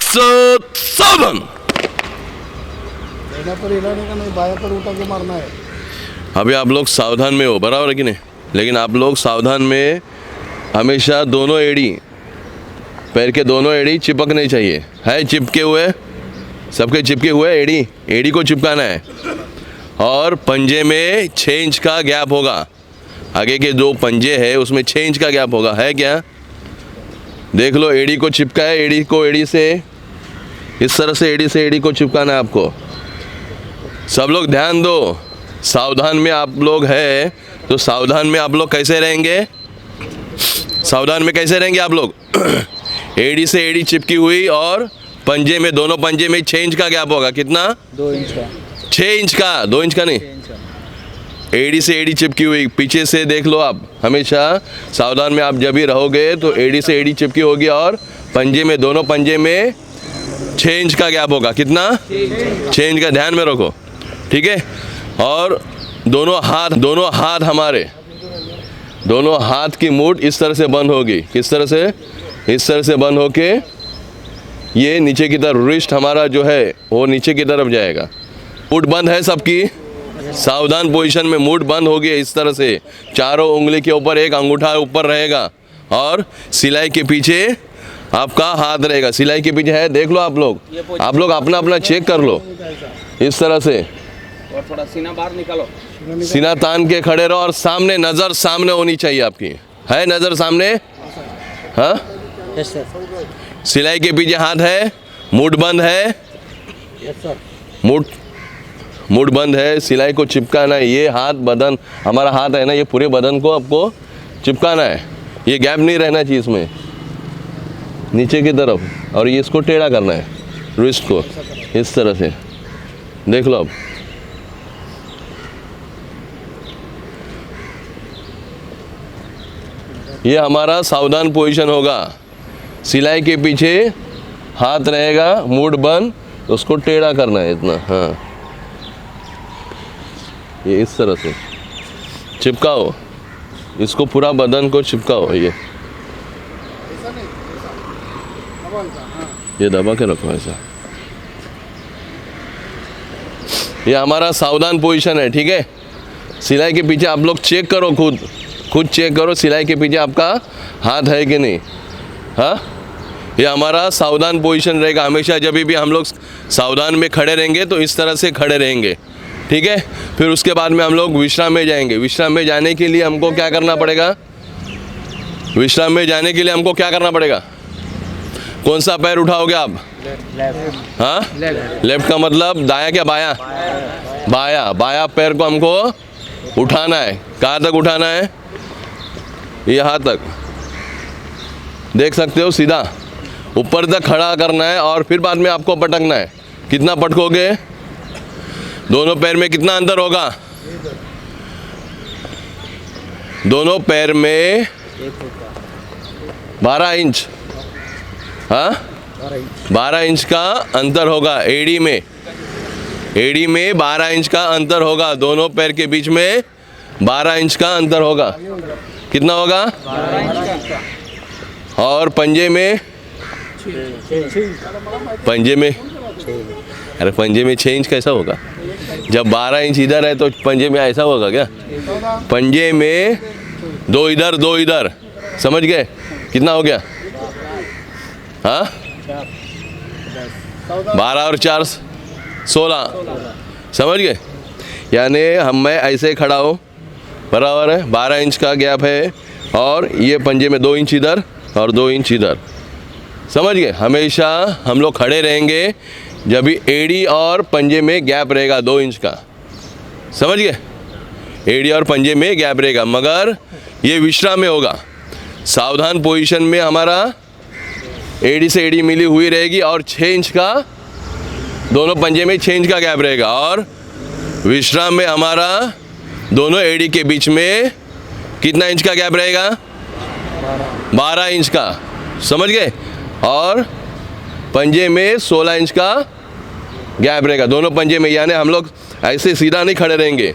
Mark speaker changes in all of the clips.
Speaker 1: सावधान।
Speaker 2: पर हिलाने का नहीं, बाया पर उठा के मारना है।
Speaker 1: अभी आप लोग सावधान में हो, बराबर है कि नहीं? लेकिन आप लोग सावधान में हमेशा दोनों एड़ी, पैर के दोनों एड़ी चिपकने चाहिए। है चिपके हुए, सबके चिपके हुए एड़ी को चिपकाना है। और पंजे में 6 इंच का गैप होगा। आगे के 2 पंजे है उसमें 6 इंच का गैप होगा। है क्या? देख लो, एड़ी को चिपका है, एड़ी को एड़ी से इस तरह से एड़ी को चिपकाना है आपको। सब लोग ध्यान दो, सावधान में आप लोग हैं तो सावधान में आप लोग कैसे रहेंगे? सावधान में कैसे रहेंगे आप लोग? एड़ी से एड़ी चिपकी हुई और पंजे में, दोनों पंजे में 6 इंच का गैप होगा। कितना?
Speaker 2: 2 इंच का।
Speaker 1: 6 इंच का, 2 इंच का नहीं। एड़ी से एड़ी चिपकी हुई, पीछे से देख लो आप। हमेशा सावधान में आप जब भी रहोगे तो एड़ी से एड़ी चिपकी होगी और पंजे में, दोनों पंजे में 6 इंच का गैप होगा। कितना? 6 इंच का। ध्यान में रखो, ठीक है? और दोनों हाथ हमारे, दोनों हाथ की मूठ इस तरह से बंद होगी। किस तरह से? इस तरह से बंद होके ये नीचे की तरफ, रिस्ट हमारा जो है वो नीचे की तरफ जाएगा। मूठ बंद है सबकी, सावधान पोजीशन में मूठ बंद होगी इस तरह से। चारों उंगली के ऊपर एक अंगूठा ऊपर रहेगा और सिलाई के पीछे आपका हाथ रहेगा। सिलाई के पीछे है, देख लो आप लोग अपना अपना चेक कर लो इस तरह से।
Speaker 3: और थोड़ा सीना बाहर निकालो,
Speaker 1: सीना तान के खड़े रहो और सामने, नजर सामने होनी चाहिए आपकी। है नजर सामने? हाँ, सिलाई के पीछे हाथ है, मूठ बंद है, मूठ बंद है, सिलाई को चिपकाना है। ये हाथ, बदन हमारा हाथ है ना, ये पूरे बदन को आपको चिपकाना है। ये गैप नहीं रहना चाहिए इसमें, नीचे की तरफ। और ये इसको टेढ़ा करना है, रिस्ट को इस तरह से। देख लो अब, ये हमारा सावधान पोजीशन होगा। सिलाई के पीछे हाथ रहेगा, मूठ बंद, उसको टेढ़ा करना है इतना। हाँ, ये इस तरह से चिपकाओ, इसको पूरा बदन को चिपकाओ। ये दबा के रखो ऐसा। ये हमारा सावधान पोजीशन है, ठीक है? सिलाई के पीछे आप लोग चेक करो, खुद चेक करो सिलाई के पीछे आपका हाथ है कि नहीं। हाँ, ये हमारा सावधान पोजीशन रहेगा हमेशा। जब भी हम लोग सावधान में खड़े रहेंगे तो इस तरह से खड़े रहेंगे, ठीक है? फिर उसके बाद में हम लोग विश्राम में जाएंगे। विश्राम में जाने के लिए हमको क्या करना पड़ेगा? विश्राम में जाने के लिए हमको क्या करना पड़ेगा? कौन सा पैर उठाओगे आप? हाँ, लेफ्ट का मतलब दाया क्या बाया? बाया पैर को हमको उठाना है। कहाँ तक उठाना है? यहाँ तक, देख सकते हो, सीधा ऊपर तक खड़ा करना है और फिर बाद में आपको पटकना है। कितना पटकोगे? दोनों पैर में कितना अंतर होगा? दोनों पैर में 12 इंच। हाँ, 12 इंच का अंतर होगा एड़ी में। एड़ी में 12 इंच का अंतर होगा, दोनों पैर के बीच में 12 इंच का अंतर होगा। कितना होगा? और पंजे में, अरे पंजे में 6 इंच कैसा होगा? जब 12 इंच इधर है तो पंजे में ऐसा होगा क्या? पंजे में 2 इधर 2 इधर, समझ गए? कितना हो गया? हाँ, 12 और 4 16, समझ गए? यानी मैं ऐसे खड़ा हूँ, बराबर है, 12 इंच का गैप है और ये पंजे में 2 इंच इधर और 2 इंच इधर, समझ गए? हमेशा हम लोग खड़े रहेंगे जब भी एड़ी और पंजे में गैप रहेगा 2 इंच का, समझ गए? एड़ी और पंजे में गैप रहेगा, मगर ये विश्राम में होगा। सावधान पोजीशन में हमारा एड़ी से एड़ी मिली हुई रहेगी और 6 इंच का, दोनों पंजे में 6 इंच का गैप रहेगा। और विश्राम में हमारा दोनों एड़ी के बीच में कितना इंच का गैप रहेगा? 12 इंच का, समझ गए? और पंजे में 16 इंच का गैप रहेगा दोनों पंजे में। यानी हम लोग ऐसे सीधा नहीं खड़े रहेंगे,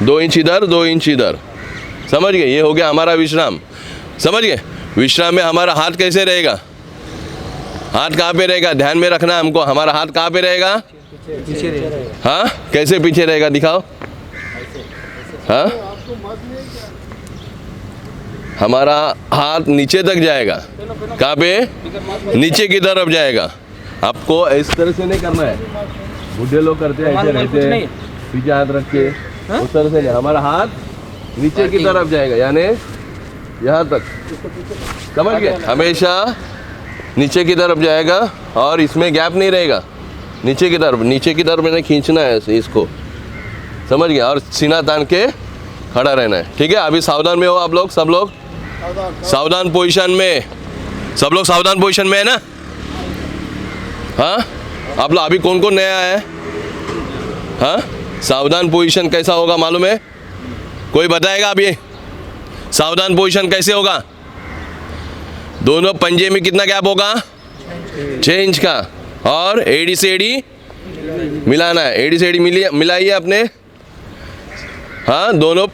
Speaker 1: 2 इंच इधर 2 इंच इधर, समझ गए? ये हो गया हमारा विश्राम, समझ गए? विश्राम में हमारा हाथ कैसे रहेगा? हाथ कहाँ पे रहेगा, ध्यान में रखना हमको। हमारा हाथ कहाँ पे रहेगा?
Speaker 2: पीछे रहेगा।
Speaker 1: हाँ, कैसे पीछे रहेगा दिखाओ। हाँ, हमारा हाथ नीचे तक जाएगा। कहाँ पे? नीचे की तरफ जाएगा। आपको इस तरह से नहीं करना है, बूढ़े लोग करते हैं ऐसे रहते हैं, पीछे हाथ रख के उस तरह से नहीं। हमारा हाथ नीचे की तरफ जाएगा, यानी यहाँ तक, समझ गए? हमेशा नीचे की तरफ जाएगा और इसमें गैप नहीं रहेगा। नीचे की तरफ मैंने खींचना है ऐसे इसको, समझ गया? और सीना तान के खड़ा रहना है, ठीक है? अभी सावधान में हो आप लोग, सब लोग सावधान पोजीशन में, सब लोग सावधान पोजीशन में है ना? हाँ, आप लोग अभी कौन कौन नया है? हाँ, सावधान पोजीशन कैसा होगा मालूम है? कोई बताएगा अभी सावधान पोजीशन कैसे होगा? दोनों पंजे में कितना गैप होगा? 6 इंच का। और एडी से एडी मिलाना है, एडी से एडी मिलाइए आपने। हाँ, दोनों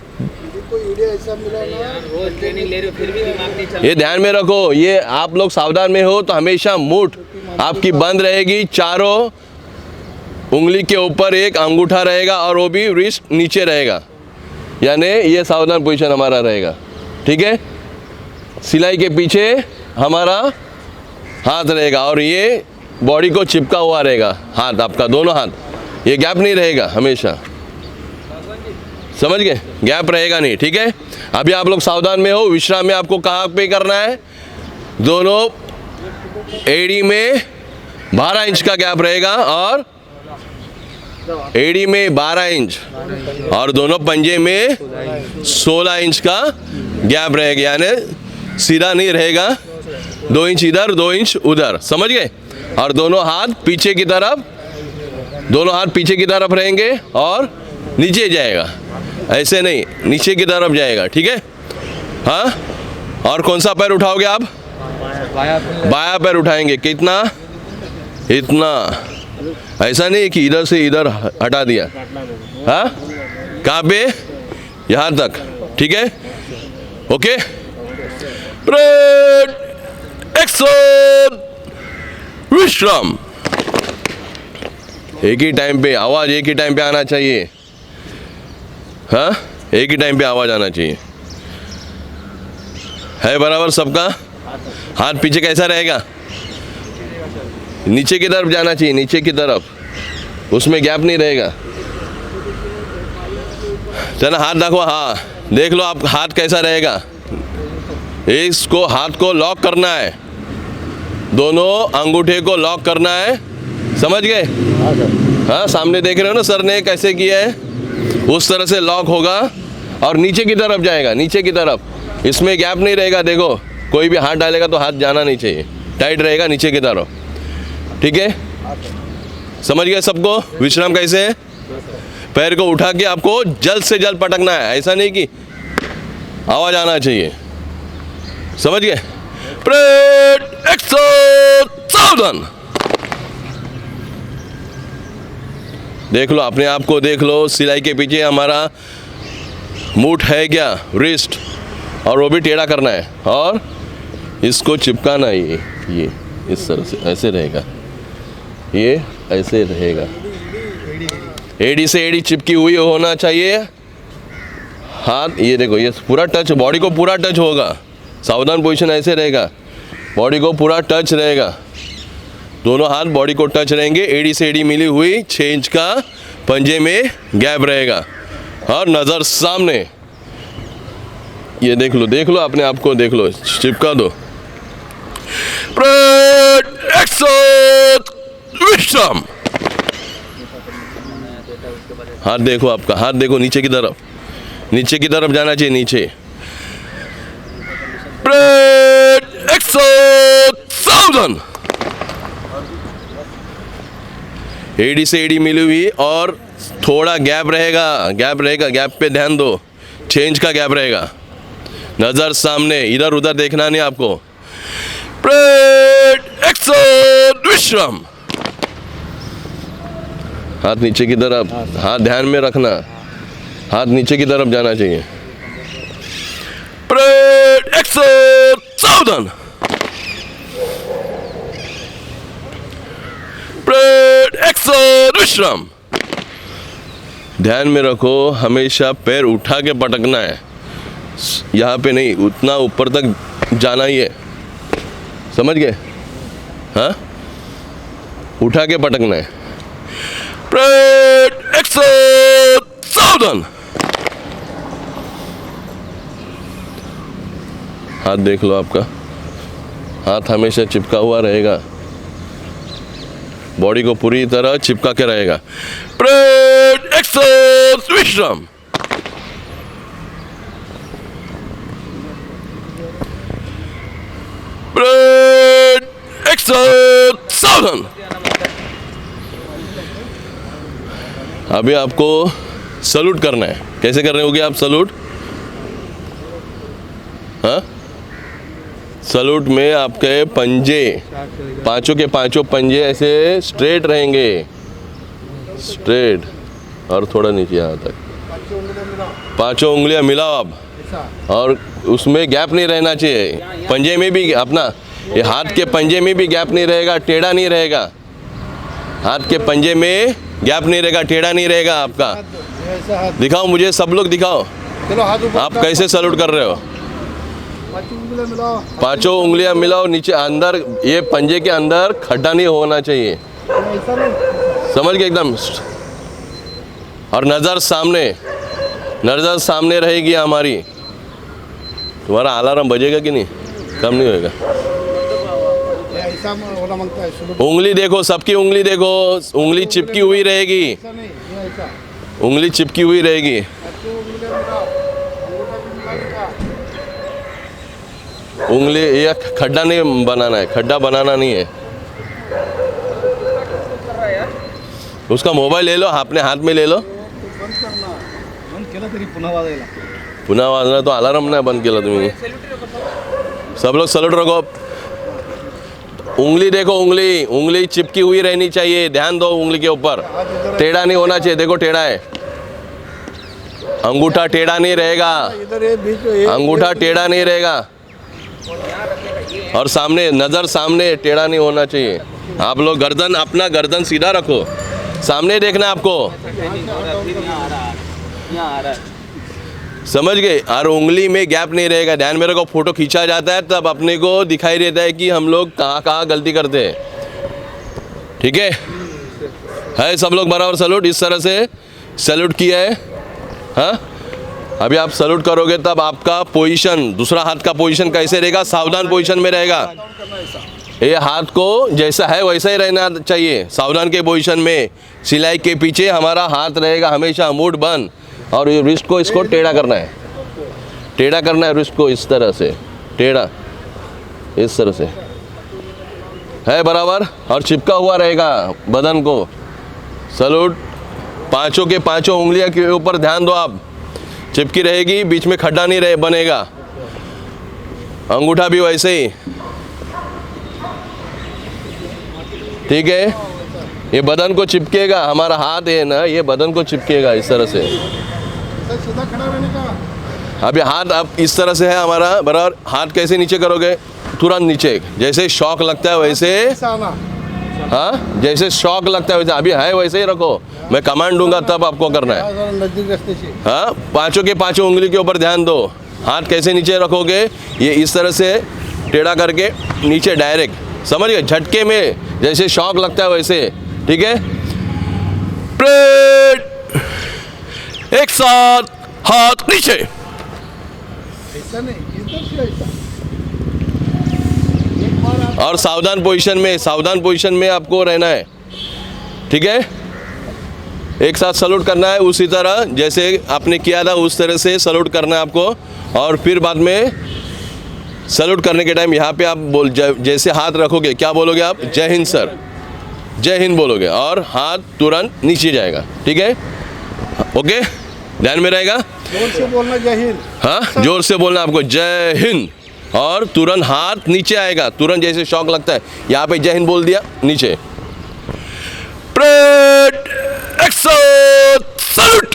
Speaker 2: ऐसा मिला ना,
Speaker 3: रोज ट्रेनिंग ले रहे हो फिर भी दिमाग नहीं चल
Speaker 1: ये ध्यान में रखो। ये आप लोग सावधान में हो तो हमेशा मुठ आपकी बंद रहेगी, चारों उंगली के ऊपर एक अंगूठा रहेगा और वो भी रिस्ट नीचे रहेगा, यानी ये सावधान पोजीशन हमारा रहेगा, ठीक है? सिलाई के पीछे हमारा हाथ रहेगा और ये बॉडी को चिपका हुआ रहेगा, हाथ आपका, दोनों हाथ, ये गैप नहीं रहेगा हमेशा, समझ गए? गैप रहेगा नहीं, ठीक है? अभी आप लोग सावधान में हो। विश्राम में आपको कहाँ पे करना है? दोनों एडी में 12 इंच का गैप रहेगा और एडी में 12 इंच और दोनों पंजे में 16 इंच का गैप रहेगा, यानी सीधा नहीं रहेगा, 2 इंच इधर 2 इंच उधर, समझ गए? और दोनों हाथ पीछे की तरफ, दोनों हाथ पीछे की तरफ रहेंगे और नीचे जाएगा, ऐसे नहीं, नीचे की तरफ जाएगा, ठीक है? हाँ, और कौन सा पैर उठाओगे आप? बायां पैर उठाएंगे। कितना? इतना, ऐसा नहीं कि इधर से इधर हटा दिया। हाँ, कहाँ पे? यहाँ तक, ठीक है? ओके, ब्रेक, एक्शन, विश्राम। एक ही टाइम पे आवाज, एक ही टाइम पे आना चाहिए। हाँ, एक ही टाइम पे आवाज आना चाहिए। है बराबर सबका? हाथ पीछे कैसा रहेगा? नीचे की तरफ जाना चाहिए, नीचे की तरफ, उसमें गैप नहीं रहेगा। चलो हाथ देखो, हाँ देख लो आप, हाथ कैसा रहेगा? इसको हाथ को लॉक करना है, दोनों अंगूठे को लॉक करना है, समझ गए? हाँ, सामने देख रहे हो ना सर ने कैसे किया है, उस तरह से लॉक होगा और नीचे की तरफ जाएगा, नीचे की तरफ, इसमें गैप नहीं रहेगा। देखो, कोई भी हाथ डालेगा तो हाथ जाना नहीं चाहिए, टाइट रहेगा नीचे की तरफ, ठीक है? समझ गए सबको? विश्राम कैसे है? पैर को उठा के आपको जल्द से जल्द पटकना है, ऐसा नहीं कि आवाज आना चाहिए, समझ गए? ब्रेक, एक्शन, सावधान। देख लो, अपने आप को देख लो, सिलाई के पीछे हमारा मूठ है क्या? रिस्ट, और वो भी टेढ़ा करना है और इसको चिपकाना है। ये इस तरह से ऐसे रहेगा, ये ऐसे रहेगा, एडी से एडी चिपकी हुई होना चाहिए हाथ। ये देखो, ये पूरा टच, बॉडी को पूरा टच होगा। सावधान पोजीशन ऐसे रहेगा, बॉडी को पूरा टच रहेगा, दोनों हाथ बॉडी को टच रहेंगे, एडी से एडी मिली हुई, 6 इंच का पंजे में गैप रहेगा और नज़र सामने। ये देख लो अपने आप को, देख लो, चिपका दो। ब्रेक, एक्शन, विश्राम। हाथ देखो, आपका हाथ देखो नीचे की तरफ, नीचे की तरफ जाना चाहिए, नीचे। ब्रेक, एक्शन, सावधान। एडी से एडी मिली हुई और थोड़ा गैप रहेगा, गैप पे ध्यान दो, 6 इंच का गैप रहेगा, नजर सामने, इधर उधर देखना नहीं आपको। ब्रेक, एक्शन, विश्राम। हाथ नीचे की तरफ, हाथ ध्यान में रखना, हाथ नीचे की तरफ जाना चाहिए। ब्रेक, एक्शन, सावधान। ब्रेड एक्शन विश्राम। ध्यान में रखो, हमेशा पैर उठा के पटकना है, यहाँ पे नहीं, उतना ऊपर तक जाना ही है, समझ गए? हाँ, उठा के पटकना है। ब्रेड एक्शन सावधान। हाथ देख लो, आपका हाथ हमेशा चिपका हुआ रहेगा, बॉडी को पूरी तरह चिपका के रहेगा। ब्रेड एक्शन विश्राम। ब्रेड एक्शन सावधान। अभी आपको सलूट करना है। कैसे कर रहे होगे आप सलूट? हाँ, सलूट में आपके पंजे, पांचों के पांचों पंजे ऐसे स्ट्रेट रहेंगे, स्ट्रेट, और थोड़ा नीचे यहाँ तक। पांचों उंगलियां मिलाओ आप, और उसमें गैप नहीं रहना चाहिए। पंजे में भी अपना, ये हाथ के पंजे में भी गैप नहीं रहेगा, टेढ़ा नहीं रहेगा। हाथ के पंजे में गैप नहीं रहेगा, टेढ़ा नहीं रहेगा आपका।
Speaker 2: ऐसा हाथ,
Speaker 1: दिखाओ मुझे, सब लोग दिखाओ,
Speaker 2: चलो हाथ ऊपर
Speaker 1: आप कैसे सलूट कर रहे हो।
Speaker 2: पांचों उंगलियां मिलाओ,
Speaker 1: पांचों उंगलियां मिलाओ नीचे, अंदर ये पंजे के अंदर खड्डा नहीं होना चाहिए,
Speaker 2: ऐसा नहीं,
Speaker 1: समझ गए एकदम। और नज़र सामने, नज़र सामने रहेगी हमारी। तुम्हारा अलार्म बजेगा कि नहीं? कम नहीं होएगा।
Speaker 2: ये ऐसा होना मांगता है शुरू।
Speaker 1: उंगली देखो, सबकी उंगली देखो, उंगली चिपकी हुई रहेगी,
Speaker 2: ऐसा नहीं, ये ऐसा
Speaker 1: उंगली चिपकी हुई रहेगी।
Speaker 2: पांचों उंगलियां मिलाओ, अंगूठा भी मिलाने का।
Speaker 1: उंगली, ये खड्डा नहीं बनाना है, खड्डा बनाना नहीं है। उसका मोबाइल ले लो, अपने हाथ में ले लो।
Speaker 2: बंद करना, बंद केला तरी पुन्हा वाजायला।
Speaker 1: पुन्हा वाजणार तो अलार्म नाही बंद केला तुम्ही। सब लोग सलूट रखो। उंगली देखो, उंगली, उंगली चिपकी हुई रहनी चाहिए, ध्यान दो उंगली के ऊपर, टेढ़ा नहीं होना चाहिए। देखो टेढ़ा है, अंगूठा टेढ़ा नहीं रहेगा,
Speaker 2: इधर ये बीच में,
Speaker 1: अंगूठा टेढ़ा नहीं रहेगा, और सामने नज़र सामने टेढ़ा नहीं होना चाहिए। आप लोग गर्दन, अपना गर्दन सीधा रखो, सामने देखना है आपको,
Speaker 3: यहाँ आ रहा है।
Speaker 1: समझ गए? और उंगली में गैप नहीं रहेगा। ध्यान में रखो, फोटो खींचा जाता है तब अपने को दिखाई देता है कि हम लोग कहाँ कहाँ गलती करते हैं। ठीक है सब लोग बराबर सलूट, इस तरह से सलूट किया है। हाँ, अभी आप सलूट करोगे तब आपका पोजीशन, दूसरा हाथ का पोजीशन कैसे रहेगा? सावधान पोजीशन में रहेगा। ये हाथ को जैसा है वैसा ही रहना चाहिए, सावधान के पोजीशन में। सिलाई के पीछे हमारा हाथ रहेगा हमेशा, मूड बंद, और ये रिस्ट को इसको टेढ़ा करना है, टेढ़ा करना है रिस्ट को, इस तरह से टेढ़ा, इस तरह से है बराबर, और चिपका हुआ रहेगा बदन को। सलूट, पांचों के पांचों उंगलियां के ऊपर ध्यान दो आप, चिपकी रहेगी, बीच में खड्डा नहीं रहे बनेगा। अंगूठा भी वैसे ही, ठीक है। ये बदन को चिपकेगा, हमारा हाथ है ना, ये बदन को चिपकेगा इस तरह से।
Speaker 2: सीधा खड़ा रहने का।
Speaker 1: अभी हाथ अब इस तरह से है हमारा बराबर। हाथ कैसे नीचे करोगे? तुरंत नीचे, जैसे शॉक लगता है वैसे।
Speaker 2: ऐसा आना,
Speaker 1: हाँ, जैसे शॉक लगता है वैसे, अभी है वैसे ही रखो, मैं कमांड दूंगा तब आपको करना है।
Speaker 2: जरा नजदीक रास्ते से।
Speaker 1: हाँ, पांचों के पांचों उंगली के ऊपर ध्यान दो। हाथ कैसे नीचे रखोगे? ये इस तरह से टेढ़ा करके नीचे डायरेक्ट, समझ गए? झटके में जैसे शॉक लगता है वैसे, ठीक है। ब्रेड, एक साथ हाथ नीचे,
Speaker 2: ऐसा नहीं, इधर से ऐसा। एक बार आप
Speaker 1: और सावधान पोजीशन में, सावधान पोजीशन में आपको रहना है, ठीक है। एक साथ सलूट करना है, उसी तरह जैसे आपने किया था उस तरह से सलूट करना है आपको। और फिर बाद में सलूट करने के टाइम यहाँ पे आप जैसे हाथ रखोगे, क्या बोलोगे आप? जय हिंद सर, जय हिंद बोलोगे, और हाथ तुरंत नीचे जाएगा, ठीक है। ओके, ध्यान में रहेगा।
Speaker 2: जोर से बोलना, जय हिंद।
Speaker 1: हाँ, जोर से बोलना आपको, जय हिंद, और तुरंत हाथ नीचे आएगा, तुरंत जैसे शॉक लगता है। यहाँ पे जय हिंद बोल दिया, नीचे। ब्रेड एक्शन सलूट,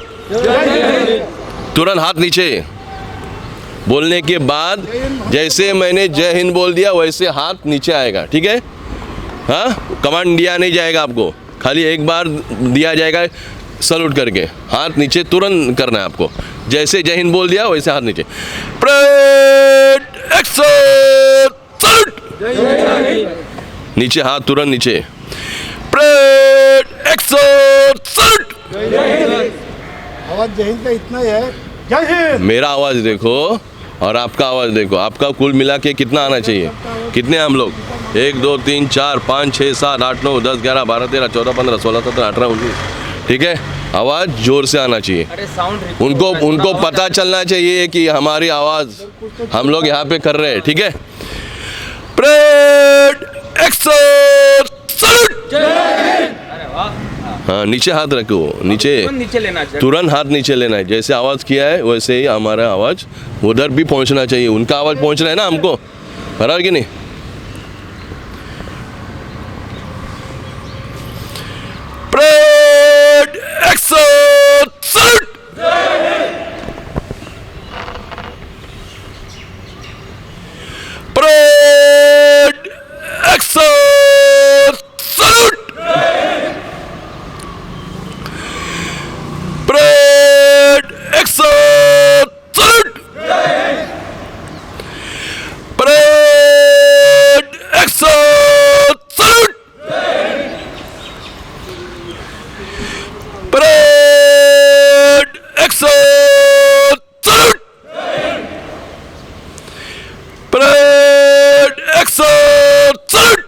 Speaker 1: तुरंत हाथ नीचे। बोलने के बाद जैसे मैंने जय हिंद बोल दिया वैसे हाथ नीचे आएगा, ठीक है। हाँ, कमांड दिया नहीं जाएगा आपको, खाली एक बार दिया जाएगा सल्यूट करके, हाथ नीचे तुरंत करना है आपको। जैसे जय हिंद बोल दिया वैसे हाथ नीचे, परेड एक्शन सल्यूट, नीचे हाथ तुरंत नीचे, परेड एक्शन सल्यूट।
Speaker 2: आवाज जय हिंद का इतना ही है, जय हिंद।
Speaker 1: मेरा आवाज़ देखो और आपका आवाज़ देखो, आपका कुल मिला के कितना आना चाहिए, कितने हम लोग, 1 2 3 4 5 6 7 8 9 10 11 12 13 14 15 16 17 18 19, ठीक है। आवाज़ जोर से आना चाहिए,
Speaker 3: अरे साउंड
Speaker 1: उनको पता चलना चाहिए कि हमारी आवाज़ हम लोग यहाँ पे कर रहे हैं, ठीक है। Parade action salute.
Speaker 3: अरे वाह,
Speaker 1: हाँ, नीचे हाथ रखो, नीचे
Speaker 3: नीचे लेना चाहिए।
Speaker 1: तुरंत हाथ नीचे लेना है। जैसे आवाज़ किया है वैसे ही हमारा आवाज़ उधर भी पहुंचना चाहिए, उनका आवाज़ पहुंच रहा है ना हमको, बराबर कि नहीं। Parade action salute. Parade action salute. Parade action salute. Parade action salute. Parade action salute. Parade action salute.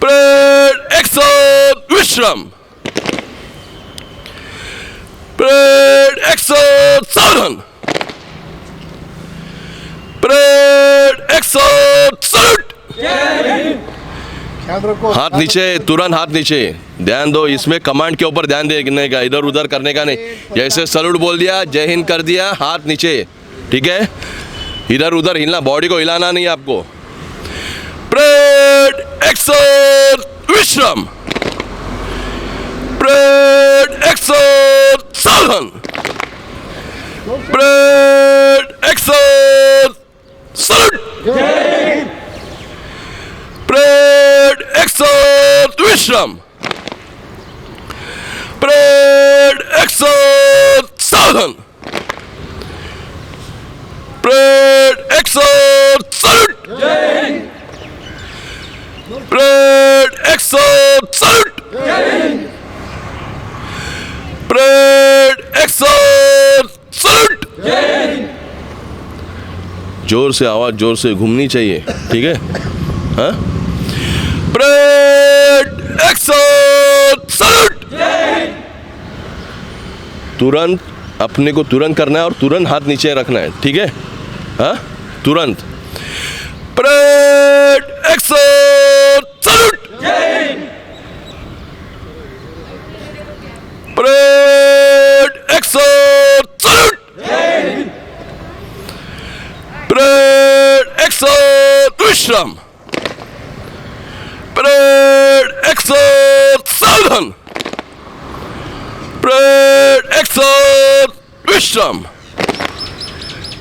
Speaker 1: Parade action विश्राम। परेड एक्शन सावधान। Parade action salute.
Speaker 2: ध्यान रखो,
Speaker 1: हाथ नीचे, तुरंत हाथ नीचे, ध्यान दो, इसमें कमांड के ऊपर ध्यान देने का, इधर उधर करने का नहीं। जैसे सल्यूट बोल दिया, जय हिंद कर दिया, हाथ नीचे, ठीक है। इधर उधर हिलना, बॉडी को हिलाना नहीं आपको। परेड एक्शन विश्राम। परेड एक्शन सावधान। Parade action salute. Parade action विश्राम। परेड एक्शन सावधान। Parade action salute. Parade action salute. Parade action salute. जोर से आवाज, जोर से घूमनी चाहिए, ठीक है। हाँ, परेड एक्शन सल्यूट। तुरंत अपने को तुरंत करना है और तुरंत हाथ नीचे रखना है, ठीक है। हाँ, तुरंत। Parade action salute. Parade action salute. Parade action विश्राम। परेड एक्शन सावधान। परेड एक्शन विश्राम।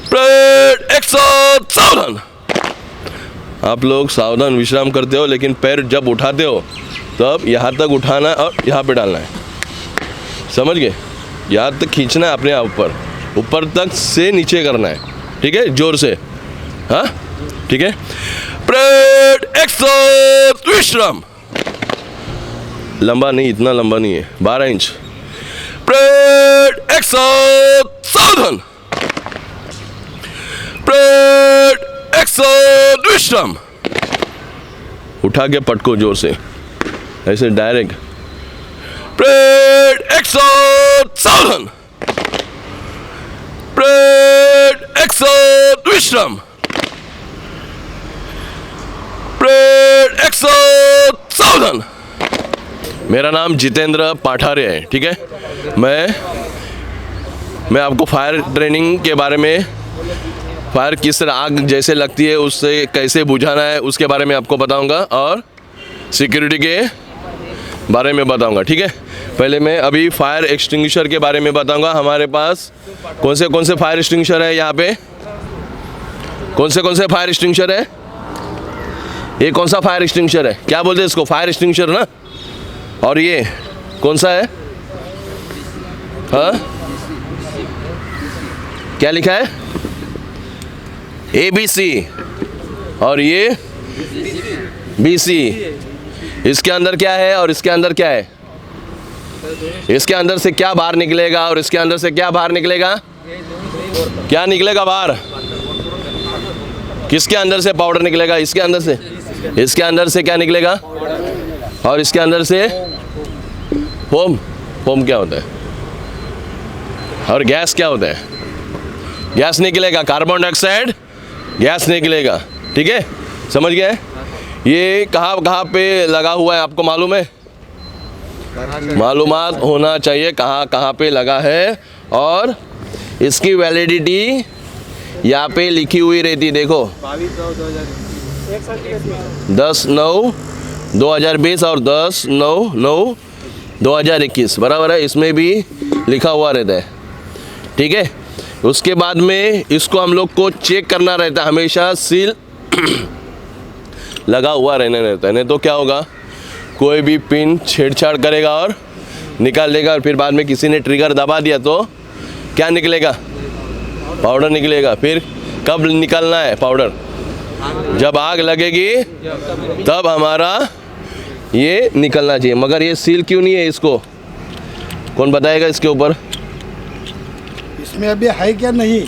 Speaker 1: परेड एक्शन सावधान। आप लोग सावधान विश्राम करते हो, लेकिन पैर जब उठाते हो तब यहाँ तक उठाना है और यहाँ पे डालना है, समझ गए। यहाँ तक खींचना है अपने आप ऊपर, ऊपर तक से नीचे करना है, ठीक है, जोर से। हाँ, ठीक है। परेड एक्शन विश्राम। लंबा नहीं, इतना लंबा नहीं है, 12 इंच। परेड एक्शन सावधान। परेड एक्शन विश्राम। उठा के पटको जोर से, ऐसे डायरेक्ट। परेड एक्शन सावधान। परेड एक्शन विश्राम। परेड एक्शन सावधान। मेरा नाम जितेंद्र पाठारे है, ठीक है। मैं आपको फायर ट्रेनिंग के बारे में, फायर किस तरह आग जैसे लगती है उससे कैसे बुझाना है उसके बारे में आपको बताऊंगा, और सिक्योरिटी के बारे में बताऊंगा, ठीक है। पहले मैं अभी फायर एक्सटिंग्विशर के बारे में बताऊंगा। हमारे पास कौन से फायर एक्सटिंग्विशर है यहाँ पे, कौन से फायर एक्सटिंग्विशर है। ये कौन सा फायर एक्सटिंग्विशर है? क्या बोलते हैं इसको? फायर एक्सटिंग्विशर ना। और ये कौन सा है? हाँ, क्या लिखा है? ABC। और ये BC। इसके अंदर क्या है और इसके अंदर क्या है? इसके अंदर से क्या बाहर निकलेगा और इसके अंदर से क्या बाहर निकलेगा? क्या निकलेगा बाहर? किसके अंदर से पाउडर निकलेगा? इसके अंदर से। इसके अंदर से क्या निकलेगा? और इसके अंदर से फोम। फोम क्या होता है? और गैस क्या होता है? गैस निकलेगा, कार्बन डाइऑक्साइड गैस निकलेगा। ठीक है, समझ गए? ये कहाँ कहाँ पे लगा हुआ है आपको मालूम है? मालूमात होना चाहिए कहाँ कहाँ पे लगा है। और इसकी वैलिडिटी यहाँ पे लिखी हुई रहती, देखो 10/9/2020 और 10/9/2021 बराबर है, इसमें भी लिखा हुआ रहता है। ठीक है, उसके बाद में इसको हम लोग को चेक करना रहता है, हमेशा सील लगा हुआ रहने रहता है, नहीं तो क्या होगा? कोई भी पिन छेड़छाड़ करेगा और निकाल लेगा, और फिर बाद में किसी ने ट्रिगर दबा दिया तो क्या निकलेगा? पाउडर निकलेगा। फिर कब निकलना है पाउडर? जब आग लगेगी तब हमारा ये निकलना चाहिए। मगर ये सील क्यों नहीं है? इसको कौन बताएगा इसके ऊपर?
Speaker 2: इसमें अभी है क्या नहीं?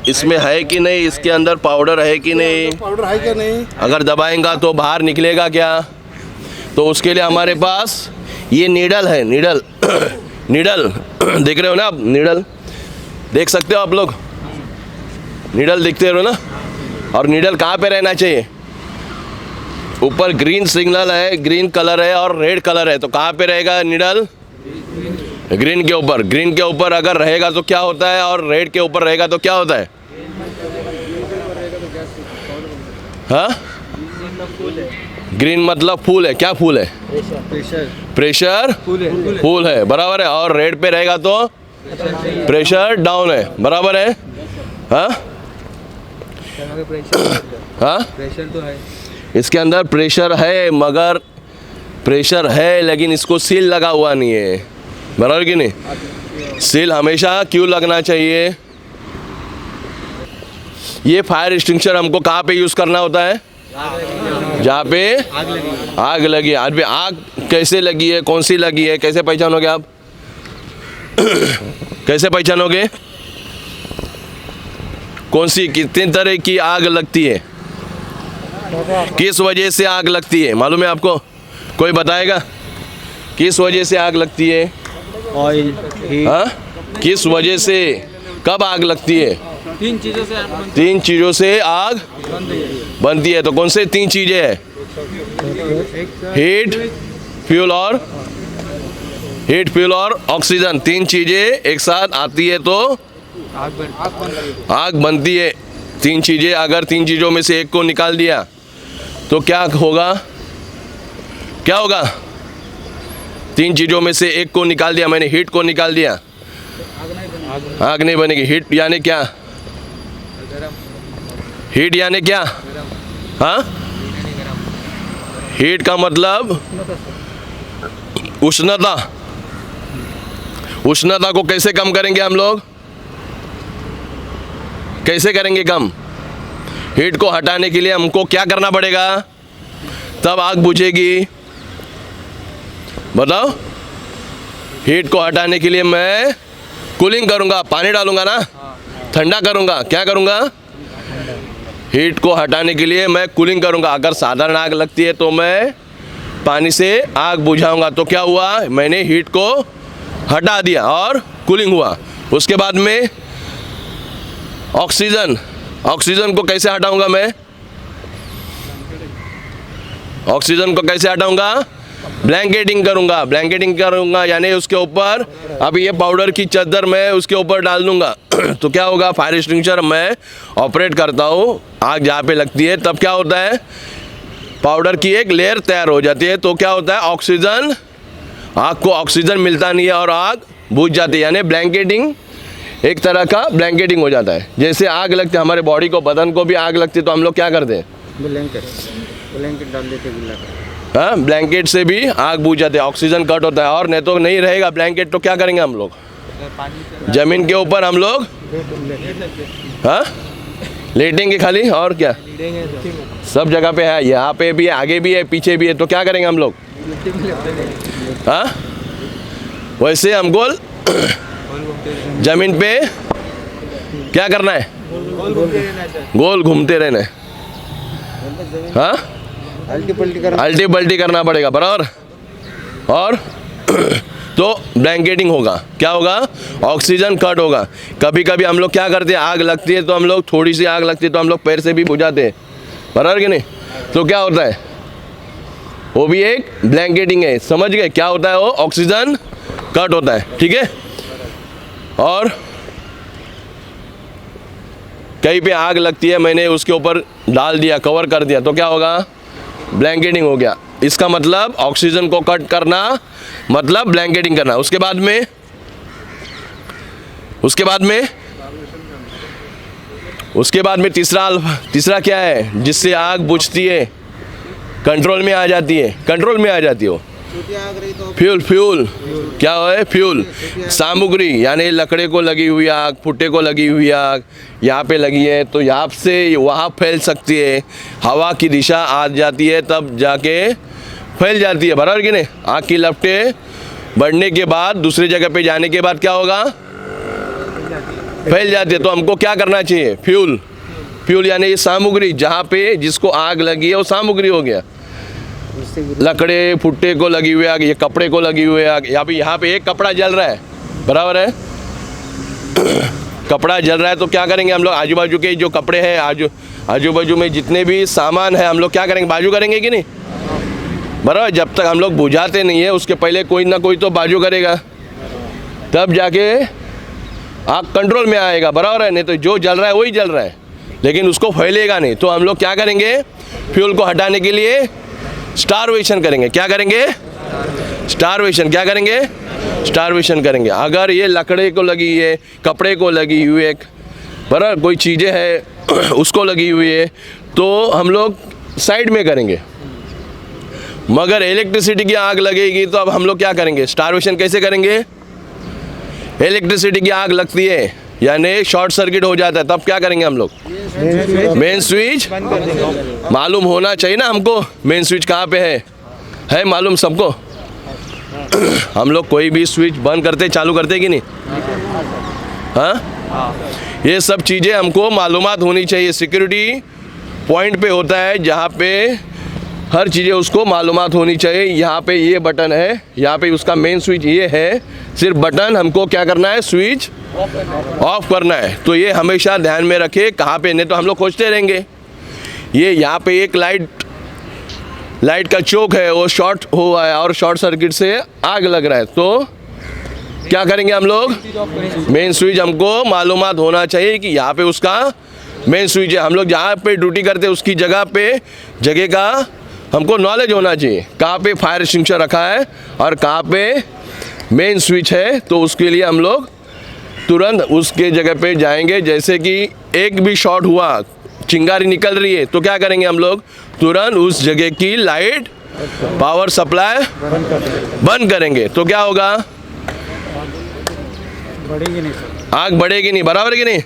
Speaker 1: इसमें है कि नहीं? इसके अंदर पाउडर है कि नहीं?
Speaker 2: पाउडर है क्या नहीं?
Speaker 1: अगर दबाएंगा तो बाहर निकलेगा क्या? तो उसके लिए हमारे पास ये नीडल है, नीडल नीडल देख रहे हो ना आप? नीडल देख सकते हो आप लोग? नीडल दिखते हो ना? और नीडल कहाँ पे रहना चाहिए? ऊपर ग्रीन सिग्नल है, ग्रीन कलर है और रेड कलर है, तो कहाँ पे रहेगा नीडल? ग्रीन के ऊपर। ग्रीन के ऊपर अगर रहेगा तो क्या होता है, और रेड के ऊपर रहेगा तो क्या होता है? हाँ, ग्रीन मतलब फूल है। क्या फूल है? प्रेशर फूल है, बराबर है। और रेड पे रहेगा तो प्रेशर डाउन है, बराबर है। हाँ हाँ,
Speaker 3: प्रेशर तो है,
Speaker 1: इसके अंदर प्रेशर है, मगर प्रेशर है लेकिन इसको सील लगा हुआ नहीं है, बराबर कि नहीं? सील हमेशा क्यों लगना चाहिए? ये फायर एक्सटिंग्विशर हमको कहाँ पे यूज़ करना होता है? जहाँ पे आग लगी है। आज आग कैसे लगी है, कौन सी लगी है, कैसे पहचानोगे आप? कैसे पहचानोगे कौन सी, कितनी तरह की आग लगती है, किस वजह से आग लगती है? मालूम है आपको? कोई बताएगा किस वजह से आग लगती है?
Speaker 3: Oil, heat.
Speaker 1: हाँ, किस वजह से, कब आग लगती है?
Speaker 3: 3 चीजों से आग बनती
Speaker 1: 3 चीज़ों से आग बनती है। तो कौन से 3 चीज़ें हैं? हीट, फ्यूल और ऑक्सीजन। 3 चीज़ें एक साथ आती है तो आग बनती है। 3 चीज़ें, अगर 3 चीज़ों में से एक को निकाल दिया तो क्या होगा? क्या होगा? 3 चीज़ों में से एक को निकाल दिया मैंने, हीट को निकाल दिया, आग नहीं बनेगी। हीट यानी क्या? हीट यानी क्या? हाँ, हीट का मतलब उष्णता। उष्णता को कैसे कम करेंगे हम लोग? कैसे करेंगे कम? हीट को हटाने के लिए हमको क्या करना पड़ेगा तब आग बुझेगी? बताओ। हीट को हटाने के लिए मैं कूलिंग करूंगा, पानी डालूंगा ना, ठंडा करूंगा। क्या करूंगा? हीट को हटाने के लिए मैं कूलिंग करूंगा। अगर साधारण आग लगती है तो मैं पानी से आग बुझाऊंगा। तो क्या हुआ? मैंने हीट को हटा दिया और कूलिंग हुआ। उसके बाद में ऑक्सीजन, ऑक्सीजन को कैसे हटाऊंगा मैं? ऑक्सीजन को कैसे हटाऊंगा? ब्लैंकेटिंग करूंगा। ब्लैंकेटिंग करूंगा यानी उसके ऊपर अब ये पाउडर की चादर मैं उसके ऊपर डाल दूंगा। तो क्या होगा? फायर एक्सटिंग्विशर मैं ऑपरेट करता हूँ, आग जहाँ पे लगती है तब क्या होता है? पाउडर की एक लेयर तैयार हो जाती है। तो क्या होता है? ऑक्सीजन, आग को ऑक्सीजन मिलता नहीं है और आग बुझ जाती है, यानी ब्लैंकेटिंग, एक तरह का ब्लैंकेटिंग हो जाता है। जैसे आग लगती है हमारे बॉडी को, बदन को भी आग लगती है तो हम लोग क्या करते हैं?
Speaker 3: ब्लैंकेट डाल देते गिल्ला का।
Speaker 1: हाँ, ब्लैंकेट से भी आग बुझ जाती है, ऑक्सीजन कट होता है। और नहीं तो नहीं रहेगा ब्लैंकेट तो क्या करेंगे हम लोग? जमीन के ऊपर हम लोग हाँ लेटेंगे खाली, और क्या? सब जगह पे है, यहाँ पे भी है, आगे भी है, पीछे भी है, तो क्या करेंगे हम लोग? हाँ, वैसे हमको जमीन पे क्या करना है? गोल घूमते रहना है। हाँ, अल्टी पल्टी करना पड़ेगा बराबर। और तो ब्लैंकेटिंग होगा, क्या होगा? ऑक्सीजन कट होगा। कभी कभी हम लोग क्या करते हैं, आग लगती है तो हम लोग, थोड़ी सी आग लगती है तो हम लोग पैर से भी बुझाते हैं, बराबर कि नहीं? तो क्या होता है, वो भी एक ब्लैंकेटिंग है। समझ गए क्या होता है? वो ऑक्सीजन कट होता है, ठीक है। और कहीं पे आग लगती है, मैंने उसके ऊपर डाल दिया, कवर कर दिया, तो क्या होगा? ब्लैंकेटिंग हो गया। इसका मतलब ऑक्सीजन को कट करना मतलब ब्लैंकेटिंग करना। उसके बाद में तीसरा क्या है जिससे आग बुझती है, कंट्रोल में आ जाती है वो फ्यूल क्या है? फ्यूल सामग्री, यानी लकड़े को लगी हुई आग, भुट्टे को लगी हुई आग यहाँ पे लगी है तो यहाँ से वहाँ फैल सकती है, हवा की दिशा आ जाती है तब जाके फैल जाती है, बराबर कि नहीं? आग की लपटें बढ़ने के बाद दूसरी जगह पे जाने के बाद क्या होगा? फैल जाती है। तो हमको क्या करना चाहिए? फ्यूल यानी ये सामग्री, जहाँ पे जिसको आग लगी है वो सामग्री हो गया। लकड़े भुट्टे को लगी हुई आग, ये कपड़े को लगी हुई आग, यहाँ पे एक कपड़ा जल रहा है, बराबर है? कपड़ा जल रहा है तो क्या करेंगे हम लोग? आजू बाजू के जो कपड़े हैं, आजू बाजू में जितने भी सामान है हम लोग क्या करेंगे? बाजू करेंगे कि नहीं? बराबर। जब तक हम लोग बुझाते नहीं है उसके पहले कोई ना कोई तो बाजू करेगा, तब जाके आग कंट्रोल में आएगा, बराबर है? नहीं तो जो जल रहा है वही जल रहा है, लेकिन उसको फैलेगा नहीं। तो हम लोग क्या करेंगे? फ्यूल को हटाने के लिए स्टारवेशन करेंगे। क्या करेंगे? स्टारवेशन। क्या करेंगे? स्टारवेशन करेंगे। अगर ये लकड़े को लगी है, कपड़े को लगी हुई है, बराबर, कोई चीज़ें है उसको लगी हुई है, तो हम लोग साइड में करेंगे। मगर इलेक्ट्रिसिटी की आग लगेगी तो अब हम लोग क्या करेंगे? स्टारवेशन कैसे करेंगे? इलेक्ट्रिसिटी की आग लगती है यानी शॉर्ट सर्किट हो जाता है, तब क्या करेंगे हम लोग? मेन स्विच मालूम होना चाहिए ना हमको, मेन स्विच कहाँ पे है मालूम सबको? हम लोग कोई भी स्विच बंद करते चालू करते कि नहीं? हाँ, ये सब चीज़ें हमको मालूमात होनी चाहिए। सिक्योरिटी पॉइंट पे होता है जहाँ पे हर चीज़ें उसको मालूमात होनी चाहिए। यहाँ पे ये बटन है, यहाँ पे उसका मेन स्विच ये है, सिर्फ बटन हमको क्या करना है? स्विच ऑफ करना है। तो ये हमेशा ध्यान में रखे कहाँ पे, नहीं तो हम लोग खोजते रहेंगे। ये यहाँ पे एक लाइट का चोक है, वो शॉर्ट हुआ है और शॉर्ट सर्किट से आग लग रहा है, तो क्या करेंगे हम लोग? मेन स्विच हमको मालूमात होना चाहिए कि यहाँ पे उसका मेन स्विच है। हम लोग जहाँ पे ड्यूटी करते हैं उसकी जगह का हमको नॉलेज होना चाहिए, कहाँ पे फायर एक्सटिंग्विशर रखा है और कहाँ पे मेन स्विच है। तो उसके लिए हम लोग तुरंत उसके जगह पे जाएंगे। जैसे कि एक भी शॉट हुआ, चिंगारी निकल रही है, तो क्या करेंगे हम लोग? तुरंत उस जगह की लाइट, पावर सप्लाई बंद करेंगे। तो क्या होगा? आग बढ़ेगी नहीं, बराबर कि नहीं?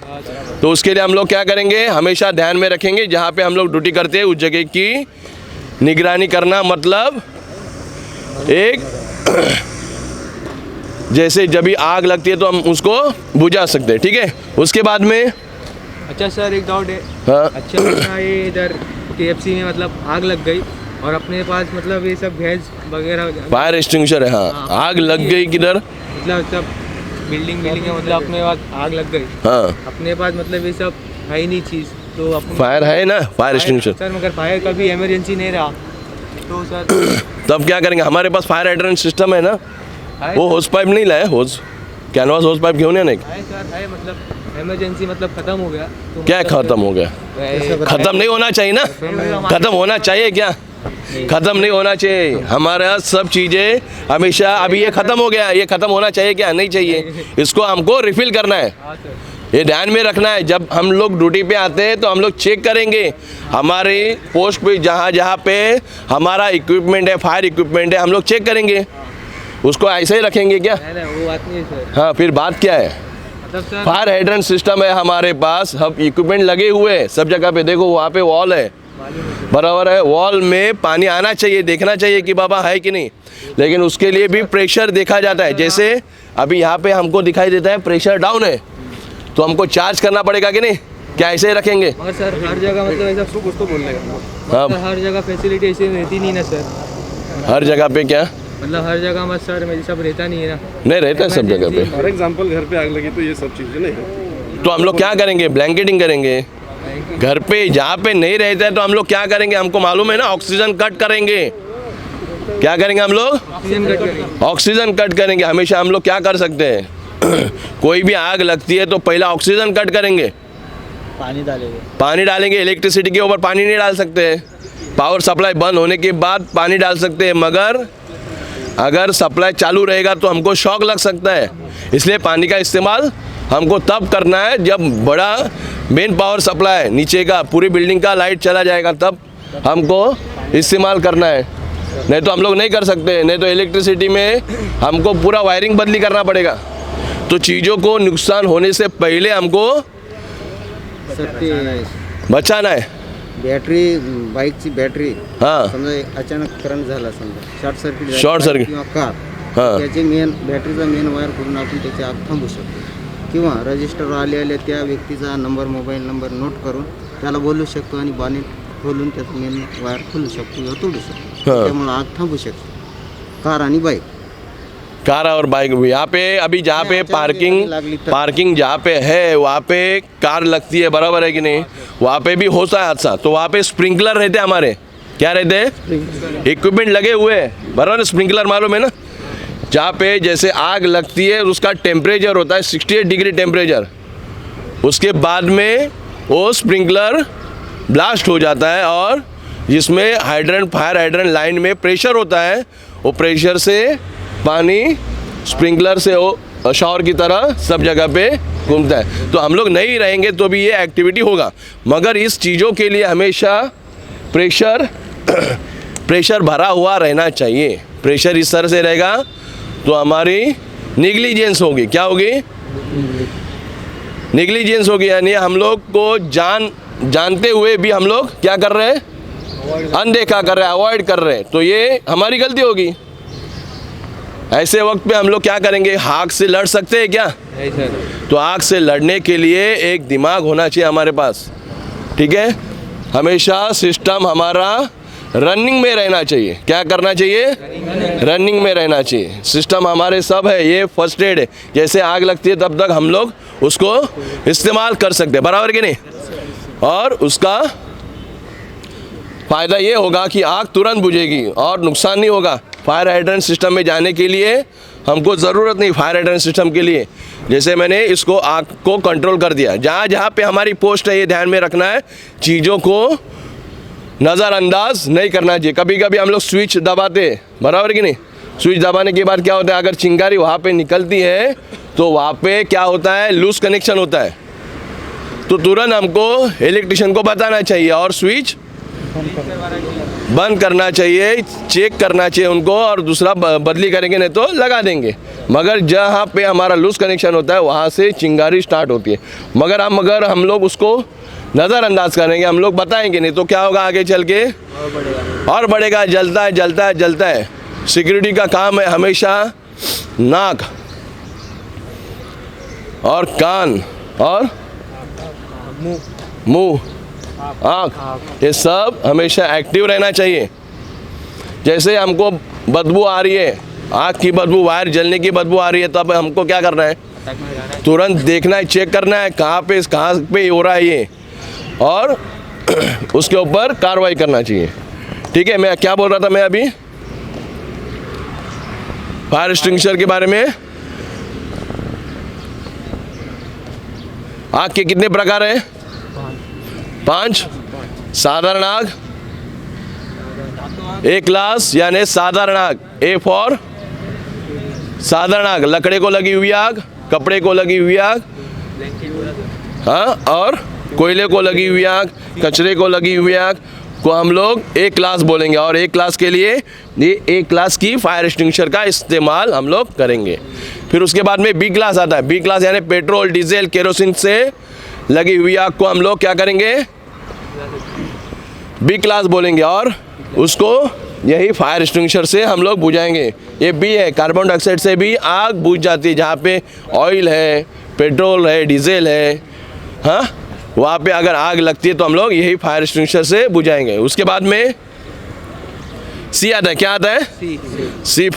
Speaker 1: तो उसके लिए हम लोग क्या करेंगे? हमेशा ध्यान में रखेंगे जहाँ पे हम लोग ड्यूटी करते हैं उस जगह की निगरानी करना। मतलब एक जैसे जब भी आग लगती है तो हम उसको बुझा सकते हैं, ठीक है? उसके बाद में
Speaker 3: अच्छा सर, एक डाउट है।
Speaker 1: हाँ,
Speaker 3: अच्छा, ये इधर KFC में मतलब आग लग गई और अपने पास मतलब ये सब गैस वगैरह
Speaker 1: फायर एक्सटिंग्विशर है। हाँ, आग लग गई किधर?
Speaker 3: मतलब सब बिल्डिंग है, मतलब अपने पास आग लग गई।
Speaker 1: हाँ,
Speaker 3: अपने पास मतलब ये सब है ही नहीं चीज़, तो अपन
Speaker 1: फायर है ना, फायर एक्सटिंग्विशर।
Speaker 3: सर मगर फायर कभी इमरजेंसी नहीं रहा तो सर
Speaker 1: तब क्या करेंगे? हमारे पास फायर हाइड्रेंट सिस्टम है ना, वो होस पाइप नहीं लाए, कैनवास होस पाइप घेऊन या नहीं?
Speaker 3: है सर, है मतलब इमरजेंसी मतलब खत्म हो गया तो
Speaker 1: क्या खत्म हो गया? खत्म नहीं होना चाहिए ना, खत्म होना चाहिए क्या? खत्म नहीं होना चाहिए। हमारा सब चीज़ें हमेशा, अभी ये खत्म हो गया, ये खत्म होना चाहिए क्या? नहीं चाहिए। इसको हमको रिफिल करना है।
Speaker 3: हाँ सर,
Speaker 1: ये ध्यान में रखना है। जब हम लोग ड्यूटी पे आते हैं तो हम लोग चेक करेंगे हमारी पोस्ट पे जहाँ जहाँ पे हमारा इक्विपमेंट है, फायर इक्विपमेंट है, हम लोग चेक करेंगे। उसको ऐसे ही रखेंगे क्या?
Speaker 3: नहीं वो बात नहीं है सर।
Speaker 1: हाँ, फिर बात क्या है?
Speaker 3: मतलब सर
Speaker 1: फायर हाइड्रेंट सिस्टम है हमारे पास, हम इक्विपमेंट लगे हुए हैं सब जगह पे। देखो वहाँ पे वॉल है, बराबर है, वॉल में पानी आना चाहिए, देखना चाहिए कि बाबा है कि नहीं। लेकिन उसके लिए भी प्रेशर देखा जाता है। जैसे अभी यहाँ पे हमको दिखाई देता है प्रेशर डाउन है, तो हमको चार्ज करना पड़ेगा कि नहीं? क्या ऐसे ही रखेंगे?
Speaker 3: मगर सर हर जगह मतलब ऐसा कुछ तो बोलने का
Speaker 1: हाँ,
Speaker 3: हर जगह फैसिलिटी ऐसी रहती नहीं ना सर।
Speaker 1: हर जगह पे क्या?
Speaker 3: मतलब हर जगह मत सर मेरी सब रहता नहीं है ना।
Speaker 1: नहीं रहता है सब जगह पे।
Speaker 2: फॉर एग्जांपल घर पे आग लगी तो ये सब चीज़ें नहीं है,
Speaker 1: तो हम लोग क्या करेंगे? ब्लैंकेटिंग करेंगे। घर पे जहाँ पे नहीं रहता है तो हम लोग क्या करेंगे? हमको मालूम है ना, ऑक्सीजन कट करेंगे। क्या करेंगे हम लोग?
Speaker 3: ऑक्सीजन कट करेंगे।
Speaker 1: ऑक्सीजन कट करेंगे। हमेशा हम लोग क्या कर सकते हैं? कोई भी आग लगती है तो पहला ऑक्सीजन कट करेंगे, पानी डालेंगे। इलेक्ट्रिसिटी के ऊपर पानी नहीं डाल सकते, पावर सप्लाई बंद होने के बाद पानी डाल सकते हैं, मगर अगर सप्लाई चालू रहेगा तो हमको शॉक लग सकता है। इसलिए पानी का इस्तेमाल हमको तब करना है जब बड़ा मेन पावर सप्लाई नीचे का पूरी बिल्डिंग का लाइट चला जाएगा, तब हमको इस्तेमाल करना है। नहीं तो हम लोग नहीं कर सकते। नहीं तो इलेक्ट्रिसिटी में हमको पूरा वायरिंग बदली करना पड़ेगा। तो चीज़ों को नुकसान होने से पहले हमको बचाना है।
Speaker 4: बॅटरी बाईकची बॅटरी
Speaker 1: हाँ
Speaker 4: समजा अचानक करंट झाला, समजा शॉर्ट
Speaker 1: शॉर्ट सर्किट
Speaker 4: किंवा कार,
Speaker 1: हाँ
Speaker 4: त्याचे मेन बॅटरीचा मेन वायर करून आपण त्याची आग थांबवू शकतो. किंवा रजिस्टर आले त्या व्यक्तीचा नंबर, मोबाईल नंबर नोट करून त्याला बोलू शकतो आणि बाणी खोलून त्याचा मेन वायर खोलू शकतो किंवा तोडू शकतो.
Speaker 1: हाँ.
Speaker 4: त्यामुळे आग थांबू शकते. कार आणि बाईक,
Speaker 1: कार और बाइक यहाँ पे अभी जहाँ पे पार्किंग जहाँ पे है वहाँ पे कार लगती है, बराबर है कि नहीं? वहाँ पे भी होता है हादसा। तो वहाँ पे स्प्रिंकलर रहते हैं हमारे। क्या रहते हैं? इक्विपमेंट लगे हुए हैं, बराबर। स्प्रिंकलर मालूम है ना? जहाँ पे जैसे आग लगती है उसका टेम्परेचर होता है 68 डिग्री टेम्परेचर। उसके बाद में वो स्प्रिंकलर ब्लास्ट हो जाता है और जिसमें हाइड्रेंट, फायर हाइड्रेंट लाइन में प्रेशर होता है, वो प्रेशर से पानी स्प्रिंकलर से वो शावर की तरह सब जगह पे घूमता है। तो हम लोग नहीं रहेंगे तो भी ये एक्टिविटी होगा, मगर इस चीज़ों के लिए हमेशा प्रेशर भरा हुआ रहना चाहिए। प्रेशर इस तरह से रहेगा तो हमारी निग्लिजेंस होगी। क्या होगी? निग्लिजेंस होगी, यानी हम लोग को जानते हुए भी हम लोग क्या कर रहे हैं? अनदेखा कर रहे हैं, अवॉइड कर रहे हैं। तो ये हमारी गलती होगी। ऐसे वक्त पे हम लोग क्या करेंगे? आग से लड़ सकते हैं क्या?
Speaker 3: नहीं सर।
Speaker 1: तो आग से लड़ने के लिए एक दिमाग होना चाहिए हमारे पास, ठीक है? हमेशा सिस्टम हमारा रनिंग में रहना चाहिए। क्या करना चाहिए? रनिंग में रहना चाहिए। सिस्टम हमारे सब है, ये फर्स्ट एड है। जैसे आग लगती है तब तक हम लोग उसको इस्तेमाल कर सकते हैं, बराबर कि नहीं? और उसका फ़ायदा ये होगा कि आग तुरंत बुझेगी और नुकसान नहीं होगा। फायर हाइड्रेंट सिस्टम में जाने के लिए हमको ज़रूरत नहीं। फायर हाइड्रेंट सिस्टम के लिए जैसे मैंने इसको आग को कंट्रोल कर दिया। जहाँ जहाँ पे हमारी पोस्ट है ये ध्यान में रखना है, चीज़ों को नज़रअंदाज नहीं करना चाहिए। कभी कभी हम लोग स्विच दबाते, बराबर कि नहीं? स्विच दबाने के बाद क्या होता है? अगर चिंगारी वहाँ पे निकलती है तो वहाँ पे क्या होता है? लूज कनेक्शन होता है। तो तुरंत हमको इलेक्ट्रिशियन को बताना चाहिए और स्विच बंद करना चाहिए, चेक करना चाहिए उनको, और दूसरा बदली करेंगे नहीं तो लगा देंगे। मगर जहाँ पे हमारा लूज कनेक्शन होता है वहाँ से चिंगारी स्टार्ट होती है। मगर हम लोग उसको नज़रअंदाज करेंगे, हम लोग बताएंगे नहीं तो क्या होगा? आगे चल के और बढ़ेगा, जलता है जलता है जलता है। सिक्योरिटी का काम है हमेशा नाक और कान और मुंह, आँख, ये सब हमेशा एक्टिव रहना चाहिए। जैसे हमको बदबू आ रही है, आँख की बदबू, वायर जलने की बदबू आ रही है, तब हमको क्या करना है? तुरंत देखना है, चेक करना है कहाँ पे हो रहा है ये, और उसके ऊपर कार्रवाई करना चाहिए। ठीक है? मैं क्या बोल रहा था मैं अभी? फायर एक्सटिंग्विशर के बारे में। आग के कितने प्रकार हैं? 5। साधारण आग, ए क्लास यानी साधारण आग, ए फॉर साधारण आग, लकड़े को लगी हुई आग, कपड़े को लगी हुई आग, हाँ, और कोयले को लगी हुई आग, कचरे को लगी हुई आग को हम लोग ए क्लास बोलेंगे। और ए क्लास के लिए ये ए क्लास की फायर एक्सटिंग्विशर का इस्तेमाल हम लोग करेंगे। फिर उसके बाद में बी क्लास आता है। बी क्लास यानी पेट्रोल, डीजल, केरोसिन से लगी हुई आग को हम लोग क्या करेंगे, बी क्लास बोलेंगे और उसको यही फायर एक्सटिंग्विशर से हम लोग बुझाएंगे। ये बी है, कार्बन डाइऑक्साइड से भी आग बुझ जाती है। जहाँ पे ऑयल है, पेट्रोल है, डीजल है, हाँ, वहाँ पे अगर आग लगती है तो हम लोग यही फायर एक्सटिंग्विशर से बुझाएंगे। उसके बाद में सी आता है। क्या आता है? सी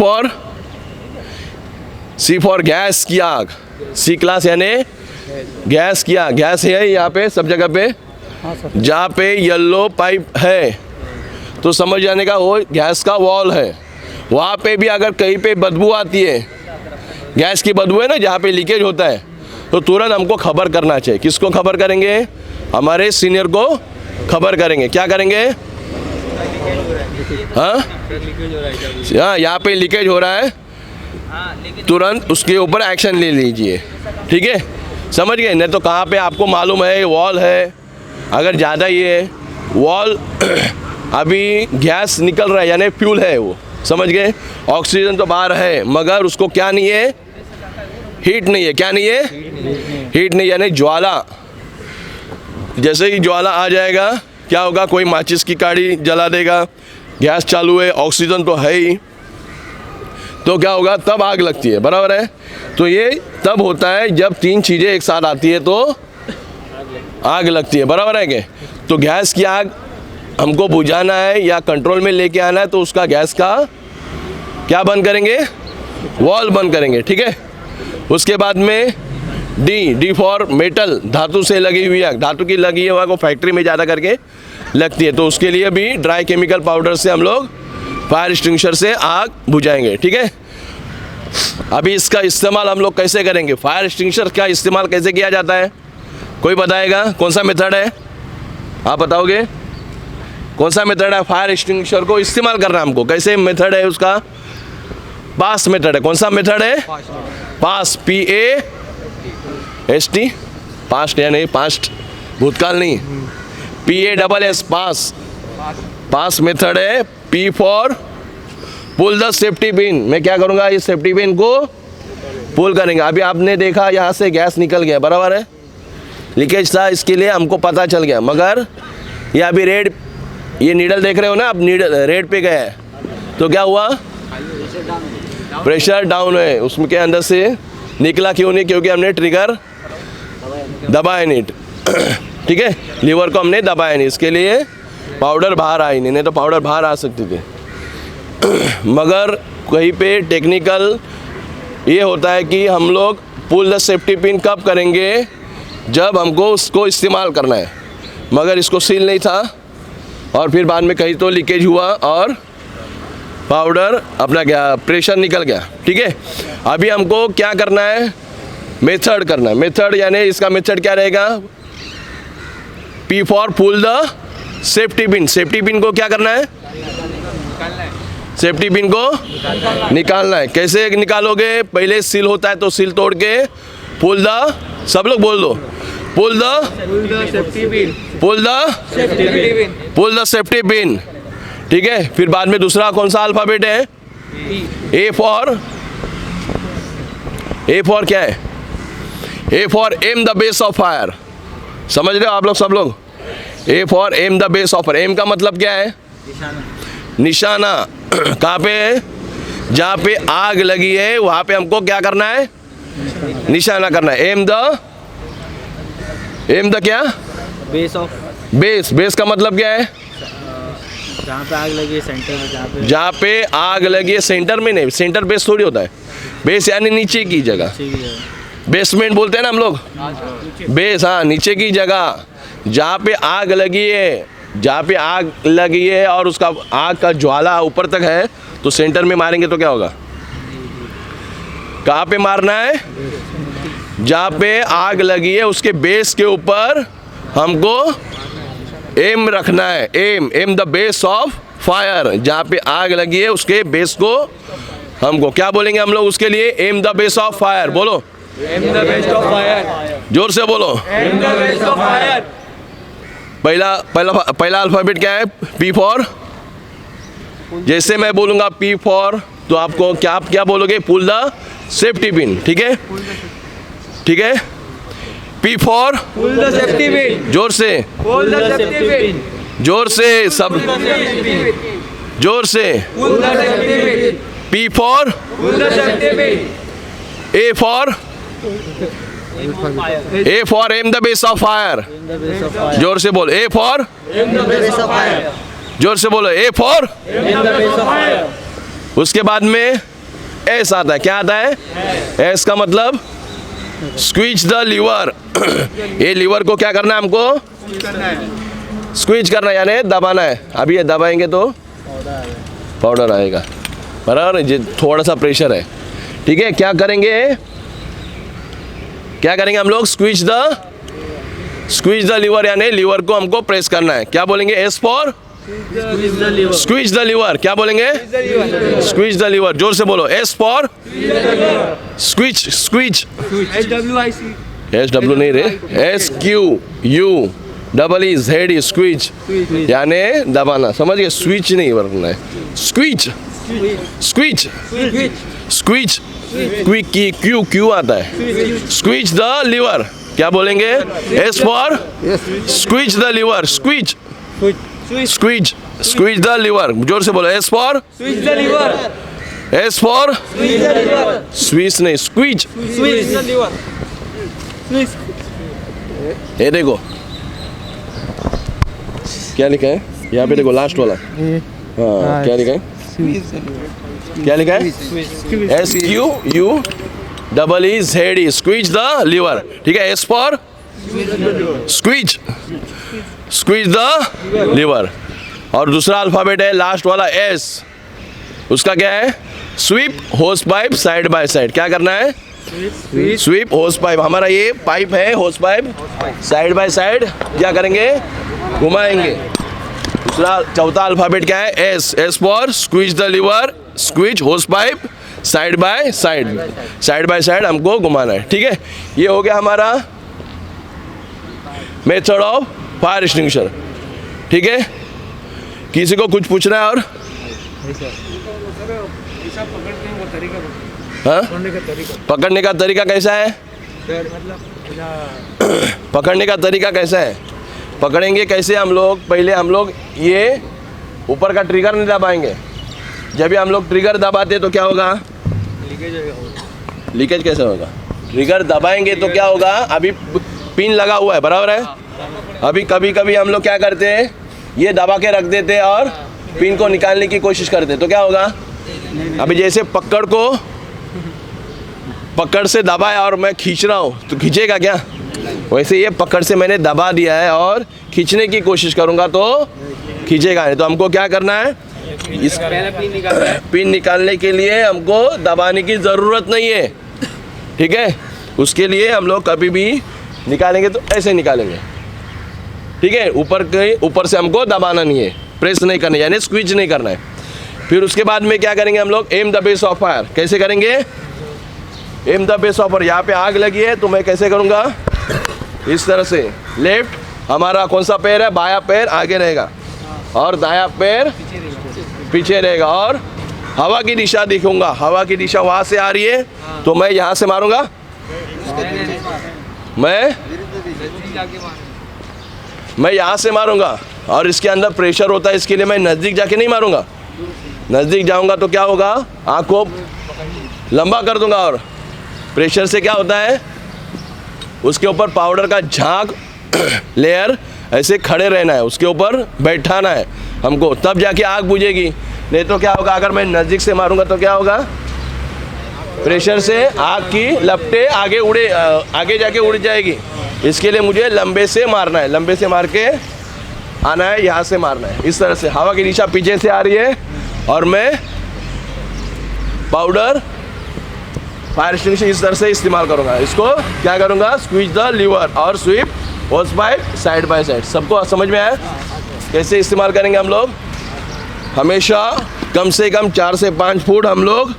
Speaker 1: फॉर गैस की आग। सी क्लास यानी गैस की आग। गैस है यहाँ पे सब जगह पे, जहाँ पे येलो पाइप है तो समझ जाने का वो गैस का वॉल है। वहाँ पे भी अगर कहीं पे बदबू आती है, गैस की बदबू है ना, जहाँ पे लीकेज होता है, तो तुरंत हमको खबर करना चाहिए। किसको खबर करेंगे? हमारे सीनियर को खबर करेंगे। क्या करेंगे? हाँ, यहाँ पे लीकेज हो रहा है, तुरंत उसके ऊपर एक्शन ले लीजिए। ठीक है, समझ गए? नहीं तो कहाँ पे आपको मालूम है वॉल है, अगर ज़्यादा ये वॉल अभी गैस निकल रहा है यानी फ्यूल है वो, समझ गए? ऑक्सीजन तो बाहर है मगर उसको क्या नहीं है, हीट नहीं है। क्या नहीं है? हीट नहीं, यानी ज्वाला। जैसे ही ज्वाला आ जाएगा क्या होगा, कोई माचिस की काड़ी जला देगा, गैस चालू है, ऑक्सीजन तो है ही, तो क्या होगा, तब आग लगती है। बराबर है? तो ये तब होता है जब तीन चीज़ें एक साथ आती है तो आग लगती है। बराबर है क्या? तो गैस की आग हमको बुझाना है या कंट्रोल में लेके आना है तो उसका गैस का क्या बंद करेंगे, वॉल बंद करेंगे। ठीक है, उसके बाद में डी फॉर मेटल, धातु से लगी हुई आग। धातु की लगी हुई आग वो फैक्ट्री में ज़्यादा करके लगती है, तो उसके लिए भी ड्राई केमिकल पाउडर से हम लोग फायर एक्सटिंग्विशर से आग बुझाएंगे। ठीक है, अभी इसका इस्तेमाल हम लोग कैसे करेंगे, फायर एक्सटिंग्विशर का इस्तेमाल कैसे किया जाता है, कोई बताएगा? कौन सा मेथड है, आप बताओगे? कौन सा मेथड है फायर एक्सटिंग्विशर को इस्तेमाल करना हमको? कैसे मेथड है उसका? पास मेथड है। कौन सा मेथड है? पास, PAST, पास्ट यानी पास्ट, भूतकाल नहीं, PASS, पास। पास मेथड है। P for pull the safety pin. मैं क्या करूँगा, इस सेफ्टी पिन को पुल करेंगे। अभी आपने देखा यहाँ से गैस निकल गया, बराबर है, लीकेज था, इसके लिए हमको पता चल गया, मगर ये अभी रेड, ये नीडल देख रहे हो ना, अब नीडल रेड पे गया है तो क्या हुआ, प्रेशर डाउन है, उसमें के अंदर से निकला क्यों नहीं, क्योंकि हमने ट्रिगर दबाया नहीं। ठीक है, लीवर को हमने दबाया नहीं, इसके लिए पाउडर बाहर आई नहीं तो पाउडर बाहर आ सकती थी। मगर कहीं पे टेक्निकल ये होता है कि हम लोग पुल द सेफ्टी पिन कब करेंगे, जब हमको उसको इस्तेमाल करना है, मगर इसको सील नहीं था और फिर बाद में कहीं तो लीकेज हुआ और पाउडर अपना गया, प्रेशर निकल गया। ठीक है, अभी हमको क्या करना है, मेथड करना है। मेथड यानी इसका मेथड क्या रहेगा, P for pull the safety pin. Safety pin को क्या करना है, सेफ्टी पिन को निकालना है। कैसे निकालोगे, पहले सील होता है तो सील तोड़ के पुल द, सब लोग बोल दो, pull the safety pin, pull the safety pin. ठीक है, फिर बाद में दूसरा कौन सा अल्फाबेट है, ए फॉर क्या है, A for aim the base of fire. समझ रहे हो आप लोग सब लोग, A for aim the base of fire. Aim का मतलब क्या है, निशाना। कहाँ पे है, जहाँ पे आग लगी है वहाँ पे हमको क्या करना है, निशाना करना है। एम द क्या,
Speaker 3: बेस ऑफ,
Speaker 1: बेस का मतलब क्या है,
Speaker 3: जहाँ पे आग लगी है सेंटर में,
Speaker 1: जहाँ पे आग लगी है सेंटर में नहीं, सेंटर बेस थोड़ी होता है, बेस यानी नीचे की जगह, बेसमेंट बोलते हैं ना हम लोग, बेस, हाँ, नीचे की जगह जहाँ पे आग लगी है, जहाँ पे आग लगी है और उसका आग का ज्वाला ऊपर तक है तो सेंटर में मारेंगे तो क्या होगा, कहाँ पे मारना है, जहाँ पे आग लगी है उसके बेस के ऊपर हमको एम रखना है। M the base of fire, जहाँ पे आग लगी है उसके बेस को हमको क्या बोलेंगे हम लोग उसके लिए, aim the base of fire. बोलो,
Speaker 3: aim the best of fire,
Speaker 1: जोर से बोलो।
Speaker 3: Aim the best of fire.
Speaker 1: पहला पहला पहला अल्फाबेट क्या है? P for. जैसे मैं बोलूंगा पी फॉर तो आपको क्या बोलोगे? Pull the safety pin. ठीक है, ठीक है। P for,
Speaker 3: pull the safety pin,
Speaker 1: जोर से,
Speaker 3: पुल द सेफ्टी पिन,
Speaker 1: जोर से, सब जोर से।
Speaker 3: Pull the safety pin,
Speaker 1: P for,
Speaker 3: pull the safety pin.
Speaker 1: A for, A for aim the base of fire. जोर से बोलो। ए फॉर, जोर से बोलो। ए फॉर, उसके बाद में एस आता है। क्या आता है? एस का मतलब स्क्वीज द लीवर। ये लीवर को क्या करना है हमको? स्क्वीज करना है, यानी दबाना है। अभी ये दबाएंगे तो पाउडर आएगा, बराबर। ये थोड़ा सा प्रेशर है, ठीक है। क्या करेंगे? क्या करेंगे हम लोग? स्क्वीज द लीवर, यानी लीवर को हमको प्रेस करना है। क्या बोलेंगे? S for squeeze the lever. क्या बोलेंगे? Squeeze the lever. जोर से बोलो। S for squeeze, squeeze.
Speaker 3: SWIC,
Speaker 1: S W नहीं रे, S Q U double E Z E, squeeze यानी दबाना, समझ गए? स्विच नहीं करना है, स्क्वीज, स्क्वीज, स्क्वीज। क्विक की क्यू आता है। Squeeze the lever. क्या बोलेंगे? S for squeeze the lever, squeeze, squeeze, squeeze the lever. जोर से बोलो। S for
Speaker 3: switch the lever,
Speaker 1: S for
Speaker 3: switch the lever,
Speaker 1: स्वीज नहीं, squeeze.
Speaker 3: Switch the lever, switch.
Speaker 1: ये देखो क्या लिखा है यहाँ पे, देखो लास्ट वाला। हाँ, क्या लिखा है? क्या लिखा है? S Q U double E Z E, squeeze the lever. ठीक है, S for squeeze, squeeze the lever. और दूसरा अल्फाबेट है लास्ट वाला एस, उसका क्या है? SVEEP hose pipe side by side. क्या करना है? SVEEP hose pipe. हमारा ये पाइप है, होस पाइप, साइड बाय साइड क्या करेंगे? घुमाएंगे। दूसरा चौथा अल्फाबेट क्या है? S, S for squeeze the lever, squeeze hose pipe side by side, side by side हमको घुमाना है। ठीक है, ये हो गया हमारा मेथड ऑफ फायर एक्सटिंग्विशर। ठीक है, किसी को कुछ पूछना है? और हाँ, पकड़ने का तरीका कैसा है? पकड़ने का तरीका कैसा है? पकड़ेंगे कैसे हम लोग? पहले हम लोग ये ऊपर का ट्रिगर नहीं दबाएंगे। जब भी हम लोग ट्रिगर दबाते तो क्या होगा? लीकेज कैसे होगा? ट्रिगर दबाएंगे तो क्या होगा? अभी पिन लगा हुआ है, बराबर है। अभी कभी कभी हम लोग क्या करते हैं? ये दबा के रख देते और पिन को निकालने की कोशिश करते, तो क्या होगा? अभी जैसे पकड़ से दबाया और मैं खींच रहा हूँ तो खींचेगा क्या? वैसे ये पकड़ से मैंने दबा दिया है और खींचने की कोशिश करूँगा तो खींचेगा नहीं। तो हमको क्या करना है? इस पिन निकालने के लिए हमको दबाने की ज़रूरत नहीं है। ठीक है, उसके लिए हम लोग कभी भी निकालेंगे तो ऐसे निकालेंगे। ठीक है, ऊपर से हमको दबाना नहीं है, प्रेस नहीं करना है, यानी स्क्वीज नहीं करना है। फिर उसके बाद में क्या करेंगे हम लोग? M the base of fire. कैसे करेंगे? M the base of fire. यहाँ पे आग लगी है तो मैं कैसे करूँगा? इस तरह से। लेफ्ट हमारा कौन सा पैर है? बायां पैर आगे रहेगा और दायां पैर पीछे रहेगा, और हवा की दिशा दिखूंगा। हवा की दिशा वहाँ से आ रही है तो मैं यहाँ से मारूंगा। मैं यहाँ से मारूंगा और इसके अंदर प्रेशर होता है, इसके लिए मैं नज़दीक जाके नहीं मारूंगा। नज़दीक जाऊंगा तो क्या होगा? आँख को लंबा कर दूंगा और प्रेशर से क्या होता है? उसके ऊपर पाउडर का झाग लेयर ऐसे खड़े रहना है, उसके ऊपर बैठाना है हमको, तब जाके आग बुझेगी। नहीं तो क्या होगा? अगर मैं नज़दीक से मारूंगा तो क्या होगा? प्रेशर से आग की लपटें आगे जाके उड़ जाएगी। इसके लिए मुझे लंबे से मारना है, लंबे से मार के आना है, यहाँ से मारना है। इस तरह से हवा की दिशा पीछे से आ रही है और मैं पाउडर फायर एक्सटिंग्विशर इस तरह से इस्तेमाल करूँगा। इसको क्या करूँगा? स्क्वीज द लीवर और sweep hose pipe side by side. सबको समझ में आया कैसे इस्तेमाल करेंगे हम लोग? हमेशा कम से कम 4 से 5 फुट हम लोग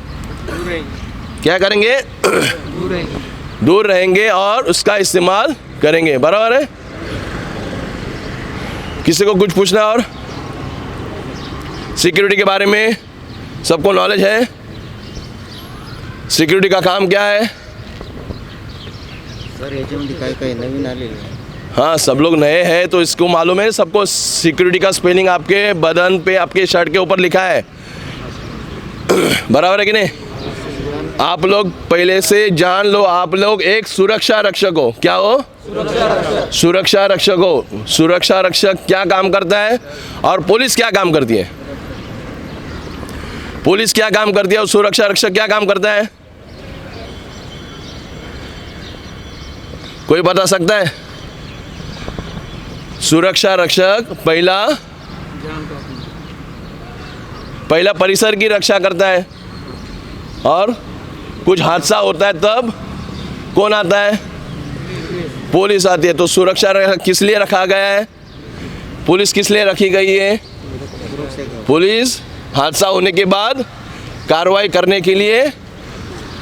Speaker 1: क्या करेंगे? दूर रहेंगे और उसका इस्तेमाल करेंगे। बराबर है? किसी को कुछ पूछना है? और सिक्योरिटी के बारे में सबको नॉलेज है? सिक्युरिटी का काम क्या है?
Speaker 4: सर याच्यामध्ये काय काय नवीन आलेलं आहे.
Speaker 1: हाँ, सब लोग नए हैं तो इसको मालूम है सबको। सिक्योरिटी का स्पेलिंग आपके बदन पे, आपके शर्ट के ऊपर लिखा है। बराबर है कि नहीं? आप लोग पहले से जान लो, आप लोग एक सुरक्षा रक्षक हो। क्या हो? सुरक्षा रक्षक हो। सुरक्षा रक्षक क्या काम करता है और पुलिस क्या काम करती है? पुलिस क्या काम करती है और सुरक्षा रक्षक क्या काम करता है? कोई बता सकता है? सुरक्षा रक्षक पहला परिसर की रक्षा करता है, और कुछ हादसा होता है तब कौन आता है? पुलिस आती है। तो सुरक्षा किस लिए रखा गया है? पुलिस किस लिए रखी गई है? पुलिस हादसा होने के बाद कार्रवाई करने के लिए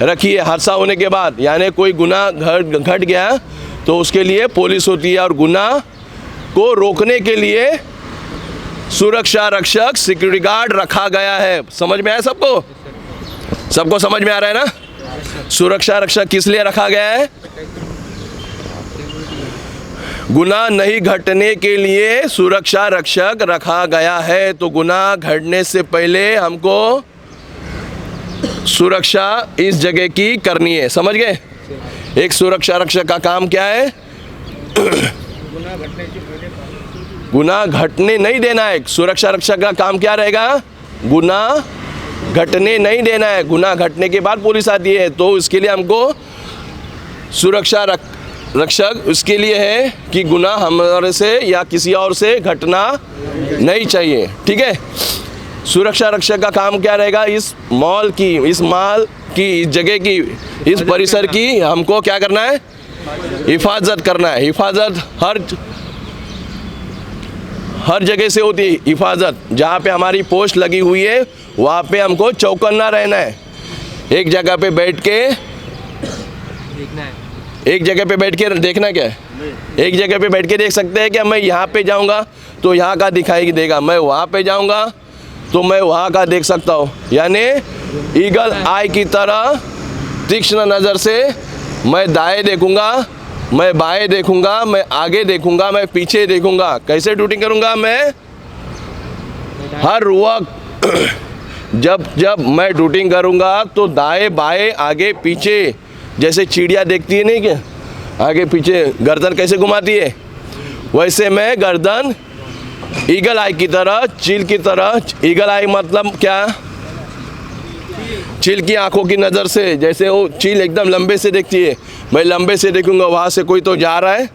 Speaker 1: रखी है। हादसा होने के बाद यानी कोई गुनाह घट गया तो उसके लिए पुलिस होती है, और गुनाह को रोकने के लिए सुरक्षा रक्षक, सिक्योरिटी गार्ड रखा गया है। समझ में आया सबको? सबको समझ में आ रहा है ना? सुरक्षा रक्षक किस लिए रखा गया है? गुनाह नहीं घटने के लिए सुरक्षा रक्षक रखा गया है। तो गुनाह घटने से पहले हमको सुरक्षा इस जगह की करनी है। समझ गए? एक सुरक्षा रक्षक का काम क्या है? गुनाह घटने नहीं देना है। सुरक्षा रक्षक का काम क्या रहेगा? गुनाह घटने नहीं देना है। गुनाह घटने के बाद पुलिस आती है, तो इसके लिए हमको सुरक्षा रक्षक उसके लिए है कि गुनाह हमारे से या किसी और से घटना नहीं चाहिए। ठीक है? सुरक्षा रक्षक का काम क्या रहेगा? इस मॉल की, इस माल की, इस जगह की, इस परिसर की हमको क्या करना है? हिफाजत करना है। हिफाजत हर जगह से होती है। हिफाजत जहाँ पे हमारी पोस्ट लगी हुई है वहाँ पे हमको चौकन्ना रहना है। एक जगह पे बैठ के
Speaker 3: देखना है।
Speaker 1: एक जगह पे बैठ के देखना क्या है? एक जगह पे बैठ के देख सकते हैं कि मैं यहाँ पे जाऊँगा तो यहाँ का दिखाई देगा, मैं वहाँ पे जाऊँगा तो मैं वहाँ का देख सकता हूँ। यानी ईगल आई की तरह तीक्ष्ण नज़र से मैं दाएं देखूँगा, मैं बाएं देखूँगा, मैं आगे देखूँगा, मैं पीछे देखूँगा। कैसे शूटिंग करूँगा? मैं हर वक्त जब मैं शूटिंग करूँगा तो दाएं बाएं आगे पीछे, जैसे चिड़िया देखती है नहीं क्या, आगे पीछे गर्दन कैसे घुमाती है, वैसे मैं गर्दन ईगल आई की तरह, चील की तरह। ईगल आई मतलब क्या? चील की आंखों की नज़र से, जैसे वो चील एकदम लंबे से देखती है, मैं लंबे से देखूंगा। वहाँ से कोई तो जा रहा है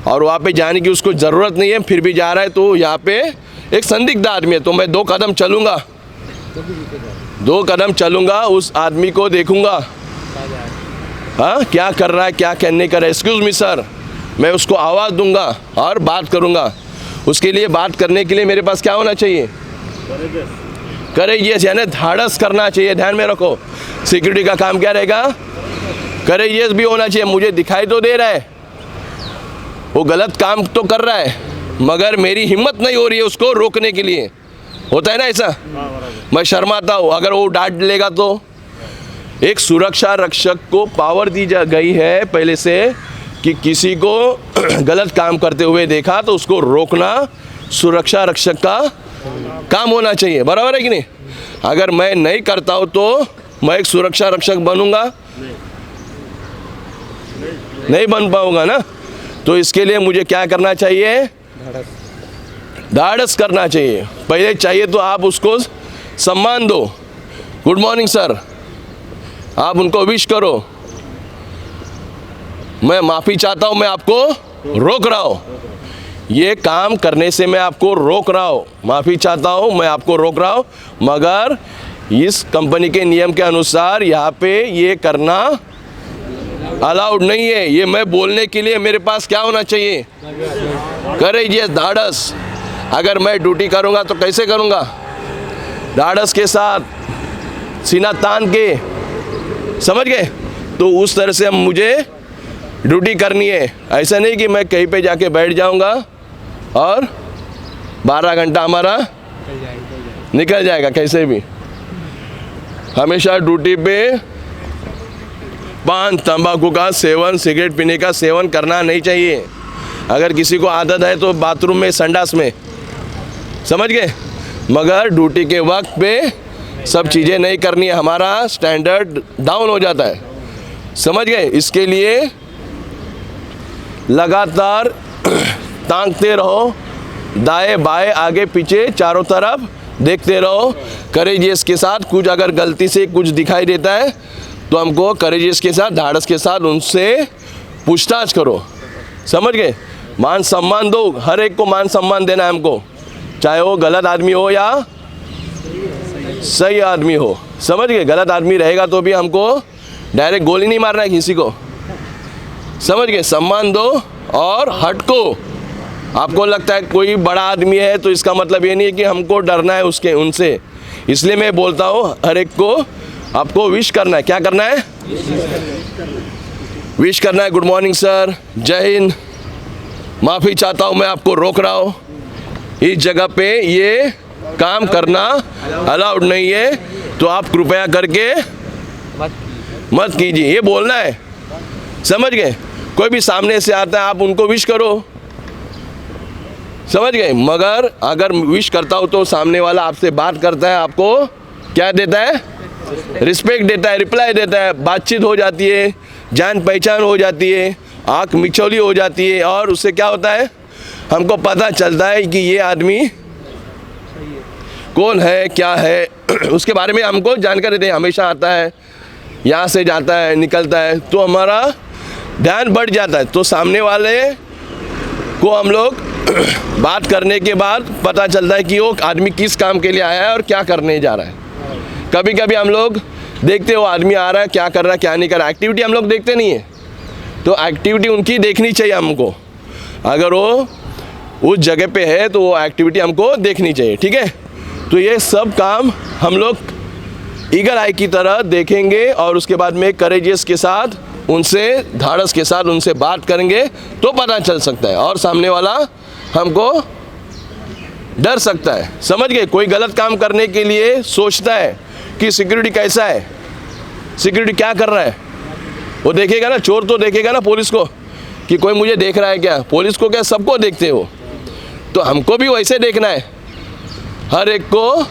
Speaker 1: और वहाँ पे जाने की उसको ज़रूरत नहीं है, फिर भी जा रहा है, तो यहाँ पे एक संदिग्ध आदमी है, तो मैं 2 कदम चलूँगा, 2 कदम चलूँगा, उस आदमी को देखूँगा, हाँ क्या कर रहा है, क्या नहीं कर रहा है। एक्सक्यूज़ मी सर, मैं उसको आवाज़ दूंगा और बात करूँगा। उसके लिए बात करने के लिए मेरे पास क्या होना चाहिए? करेजियस, यानी धाड़स करना चाहिए। ध्यान में रखो, सिक्योरिटी का काम क्या रहेगा? करेजियस भी होना चाहिए। मुझे दिखाई तो दे रहा है वो गलत काम तो कर रहा है, मगर मेरी हिम्मत नहीं हो रही है उसको रोकने के लिए। होता है ना ऐसा? मैं शर्माता हूँ, अगर वो डांट लेगा तो। एक सुरक्षा रक्षक को पावर दी गई है पहले से कि किसी को गलत काम करते हुए देखा तो उसको रोकना सुरक्षा रक्षक का काम होना चाहिए। बराबर है कि नहीं? अगर मैं नहीं करता हूँ तो मैं एक सुरक्षा रक्षक बनूंगा? नहीं बन पाऊंगा ना। तो इसके लिए मुझे क्या करना चाहिए? धाड़स करना चाहिए। पहले चाहिए तो आप उसको सम्मान दो, गुड मॉर्निंग सर, आप उनको विश करो, मैं माफ़ी चाहता हूँ, मैं आपको रोक रहा हूँ, ये काम करने से मैं आपको रोक रहा हूँ, माफ़ी चाहता हूँ, मैं आपको रोक रहा हूँ, मगर इस कंपनी के नियम के अनुसार यहाँ पे ये करना अलाउड नहीं है। ये मैं बोलने के लिए मेरे पास क्या होना चाहिए? करेजियस, धाड़स। अगर मैं ड्यूटी करूँगा तो कैसे करूँगा? धाड़स के साथ, सीना तान के, समझ गए? तो उस तरह से मुझे ड्यूटी करनी है। ऐसा नहीं कि मैं कहीं पे जाके बैठ जाऊंगा और 12 घंटा हमारा निकल जाएगा कैसे भी। हमेशा ड्यूटी पे पान तंबाकू का सेवन, सिगरेट पीने का सेवन करना नहीं चाहिए। अगर किसी को आदत है तो बाथरूम में, संडास में, समझ गए, मगर ड्यूटी के वक्त पे सब चीज़ें नहीं करनी है, हमारा स्टैंडर्ड डाउन हो जाता है, समझ गए। इसके लिए लगातार ताकते रहो, दाएं बाएं आगे पीछे चारों तरफ देखते रहो करेजियस के साथ। कुछ अगर गलती से कुछ दिखाई देता है तो हमको करेजियस के साथ, धाड़स के साथ उनसे पूछताछ करो, समझ गए। मान सम्मान दो, हर एक को मान सम्मान देना है हमको, चाहे वो गलत आदमी हो या सही आदमी हो, समझ गए। गलत आदमी रहेगा तो भी हमको डायरेक्ट गोली नहीं मारना है किसी को, समझ गए। सम्मान दो और हटको। आपको लगता है कोई बड़ा आदमी है तो इसका मतलब ये नहीं है कि हमको डरना है उनसे। इसलिए मैं बोलता हूँ हर एक को आपको विश करना है। क्या करना है? विश करना है। गुड मॉर्निंग सर, जय हिंद, माफ़ी चाहता हूँ मैं आपको रोक रहा हूँ, इस जगह पे ये काम करना अलाउड नहीं है, तो आप कृपया करके मत कीजिए, ये बोलना है, समझ गए। कोई भी सामने से आता है आप उनको विश करो, समझ गए। मगर अगर विश करता हो तो सामने वाला आपसे बात करता है, आपको क्या देता है? रिस्पेक्ट देता है, रिप्लाई देता है, बातचीत हो जाती है, जान पहचान हो जाती है, आँख मिचौली हो जाती है, और उससे क्या होता है, हमको पता चलता है कि ये आदमी कौन है, क्या है, उसके बारे में हमको जानकारी देते हैं। हमेशा आता है, यहाँ से जाता है, निकलता है, तो हमारा ध्यान बढ़ जाता है। तो सामने वाले को हम लोग बात करने के बाद पता चलता है कि वो आदमी किस काम के लिए आया है और क्या करने जा रहा है। कभी कभी हम लोग देखते हो आदमी आ रहा है, क्या कर रहा है, क्या नहीं कर रहा है, एक्टिविटी हम लोग देखते नहीं है, तो एक्टिविटी उनकी देखनी चाहिए हमको। अगर वो उस जगह पे है तो वो एक्टिविटी हमको देखनी चाहिए, ठीक है। तो ये सब काम हम लोग ईगल आई की तरह देखेंगे और उसके बाद में करेजियस के साथ, उनसे धाड़स के साथ उनसे बात करेंगे तो पता चल सकता है, और सामने वाला हमको डर सकता है, समझ गए। कोई गलत काम करने के लिए सोचता है कि सिक्योरिटी कैसा है, सिक्योरिटी क्या कर रहा है, वो देखेगा ना, चोर तो देखेगा ना पुलिस को कि कोई मुझे देख रहा है क्या। पुलिस को क्या, सबको देखते हो, तो हमको भी वैसे देखना है, हर एक को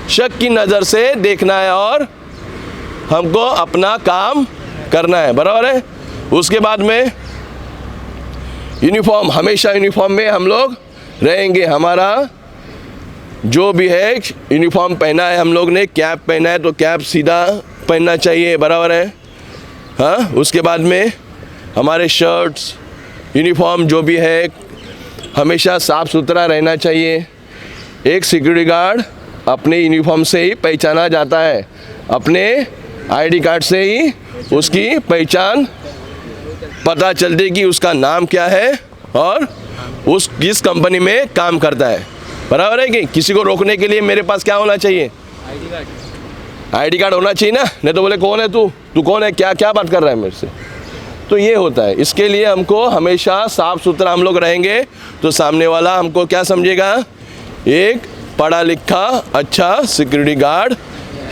Speaker 1: शक की नज़र से देखना है और हमको अपना काम करना है, बराबर है। उसके बाद में यूनिफॉर्म, हमेशा यूनिफॉर्म में हम लोग रहेंगे। हमारा जो भी है यूनिफॉर्म पहना है हम लोग ने, कैप पहना है तो कैप सीधा पहनना चाहिए, बराबर है। हाँ, उसके बाद में हमारे शर्ट्स, यूनिफॉर्म जो भी है हमेशा साफ़ सुथरा रहना चाहिए। एक सिक्योरिटी गार्ड अपने यूनिफॉर्म से ही पहचाना जाता है, अपने आईडी कार्ड से ही उसकी पहचान पता चलती कि उसका नाम क्या है और उस किस कंपनी में काम करता है, बराबर है कि। किसी को रोकने के लिए मेरे पास क्या होना चाहिए? आईडी कार्ड होना चाहिए ना, नहीं तो बोले कौन है तू कौन है, क्या बात कर रहा है मेरे से। तो ये होता है, इसके लिए हमको हमेशा साफ़ सुथरा हम लोग रहेंगे तो सामने वाला हमको क्या समझेगा, एक पढ़ा लिखा अच्छा सिक्योरिटी गार्ड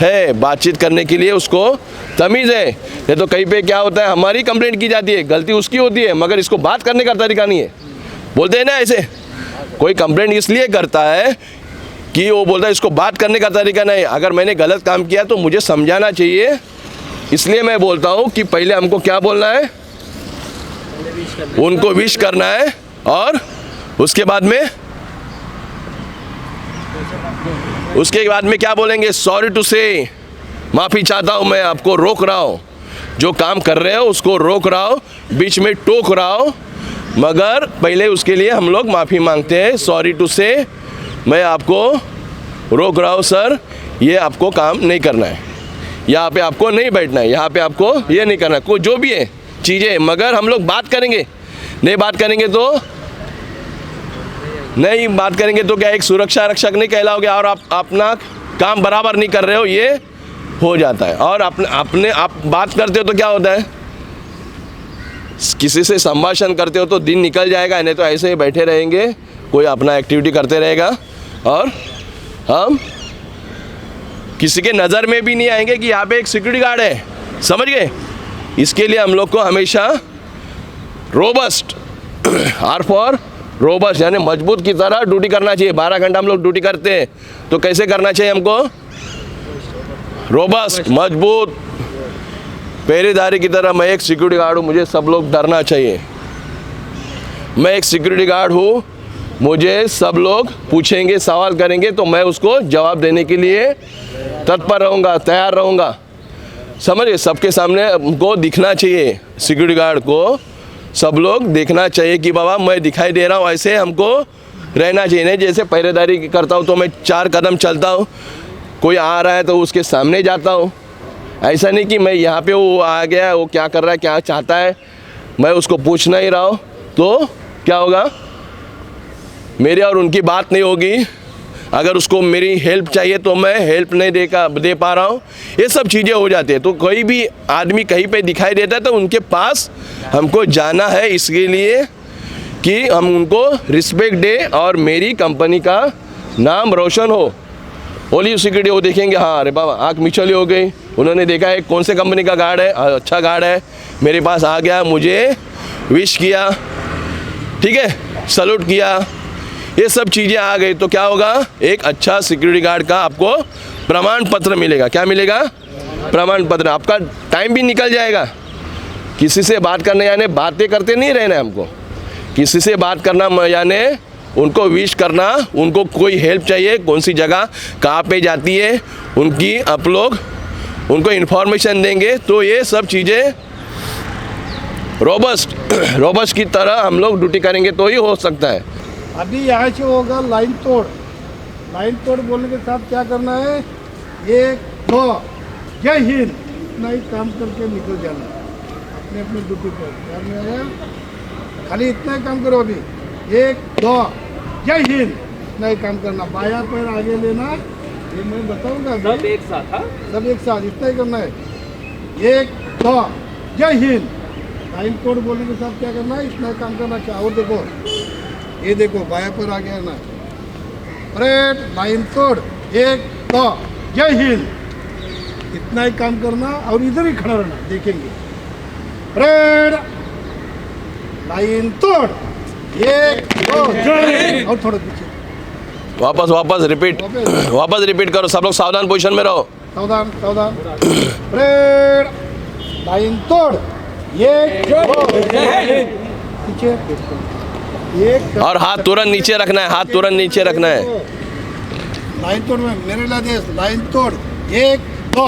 Speaker 1: है, बातचीत करने के लिए उसको तमीज़ है। नहीं तो कहीं पे क्या होता है, हमारी कंप्लेंट की जाती है, गलती उसकी होती है, मगर इसको बात करने का तरीका नहीं है। बोलते हैं ना ऐसे, कोई कंप्लेंट इसलिए करता है कि वो बोलता है इसको बात करने का तरीका नहीं। अगर मैंने गलत काम किया तो मुझे समझाना चाहिए, इसलिए मैं बोलता हूँ कि पहले हमको क्या बोलना है, उनको विश करना है, और उसके बाद में क्या बोलेंगे, सॉरी टू से, माफ़ी चाहता हूँ मैं आपको रोक रहा हूँ, जो काम कर रहे हो उसको रोक रहा हूँ, बीच में टोक रहा हूँ, मगर पहले उसके लिए हम लोग माफ़ी मांगते हैं। सॉरी टू से, मैं आपको रोक रहा हूँ सर, ये आपको काम नहीं करना है, यहाँ पे आपको नहीं बैठना है, यहाँ पे आपको ये नहीं करना है, कोई जो भी है चीज़ें। मगर हम लोग बात करेंगे, नहीं बात करेंगे तो क्या एक सुरक्षा रक्षक नहीं कहलाओगे और आप अपना काम बराबर नहीं कर रहे हो, ये हो जाता है। और आप बात करते हो तो क्या होता है, किसी से संभाषण करते हो तो दिन निकल जाएगा, नहीं तो ऐसे ही बैठे रहेंगे, कोई अपना एक्टिविटी करते रहेगा और हम किसी के नज़र में भी नहीं आएंगे कि यहाँ पे एक सिक्योरिटी गार्ड है, समझ गए। इसके लिए हम लोग को हमेशा रोबस्ट आर फॉर रोबस्ट यानी मजबूत की तरह ड्यूटी करना चाहिए। 12 घंटा हम लोग ड्यूटी करते हैं तो कैसे करना चाहिए हमको, रोबस्ट मजबूत पहरेदारी की तरह। मैं एक सिक्योरिटी गार्ड हूँ, मुझे सब लोग डरना चाहिए। मैं एक सिक्योरिटी गार्ड हूँ, मुझे सब लोग पूछेंगे, सवाल करेंगे तो मैं उसको जवाब देने के लिए तत्पर रहूँगा, तैयार रहूँगा, समझिए। सबके सामने हमको दिखना चाहिए, सिक्योरिटी गार्ड को सब लोग देखना चाहिए कि बाबा मैं दिखाई दे रहा हूँ, ऐसे हमको रहना चाहिए। नहीं जैसे पहरेदारी करता हूँ तो मैं 4 कदम चलता हूँ, कोई आ रहा है तो उसके सामने जाता हूँ। ऐसा नहीं कि मैं यहाँ पे वो आ गया, वो क्या कर रहा है, क्या चाहता है, मैं उसको पूछना ही रहा हूँ तो क्या होगा, मेरी और उनकी बात नहीं होगी। अगर उसको मेरी हेल्प चाहिए तो मैं हेल्प नहीं दे पा रहा हूँ, ये सब चीज़ें हो जाती है। तो कोई भी आदमी कहीं पे दिखाई देता है तो उनके पास हमको जाना है, इसके लिए कि हम उनको रिस्पेक्ट दे और मेरी कंपनी का नाम रोशन हो। ओली सिक्योरिटी वो देखेंगे, हाँ अरे बाबा आँख मिचौली हो गई, उन्होंने देखा है कौन से कंपनी का गार्ड है, अच्छा गार्ड है, मेरे पास आ गया, मुझे विश किया, ठीक है, सल्यूट किया, ये सब चीज़ें आ गई तो क्या होगा, एक अच्छा सिक्योरिटी गार्ड का आपको प्रमाण पत्र मिलेगा। क्या मिलेगा, प्रमाण पत्र। आपका टाइम भी निकल जाएगा। किसी से बात करने यानी बातें करते नहीं रहना है हमको, किसी से बात करना यानी उनको विश करना, उनको कोई हेल्प चाहिए, कौन सी जगह कहाँ पे जाती है उनकी, आप लोग उनको इन्फॉर्मेशन देंगे तो ये सब चीज़ें रोबस्ट की तरह हम लोग ड्यूटी करेंगे तो ही हो सकता है।
Speaker 2: अभी यहाँ से होगा लाइन तोड़। लाइन तोड़ बोलने के साथ क्या करना है, 1 2 जय हिंद, इतना ही काम करके निकल जाना अपने अपने ड्यूटी पर। ध्यान में आया, खाली इतना ही काम करो। अभी 1 2 जय हिंद, इतना ही काम करना। बायां पैर आगे लेना, ये मैं बताऊंगा सब एक साथ, सब एक साथ, इतना ही करना है। 1 2 जय हिंद, लाइन तोड़ बोलने के साथ क्या करना है, इतना ही काम करना। क्या और देखो, ये देखो बाया पर आ गया ना, परेड लाइन तोड़, 1 2 जय हिंद, इतना ही काम करना और इधर ही खड़ा रहना, देखेंगे। परेड लाइन तोड़, 1 2 जय हिंद, और थोड़ा पीछे
Speaker 1: वापस रिपीट करो, सब लोग सावधान पोजीशन में रहो।
Speaker 2: सावधान सावधान। परेड लाइन तोड़, 1 2 पीछे, एक
Speaker 1: और हाथ तुरंत नीचे रखना है, हाथ तुरंत नीचे रखना है।
Speaker 2: लाइन तोड़ में मेरे लादेश, लाइन तोड़, 1 2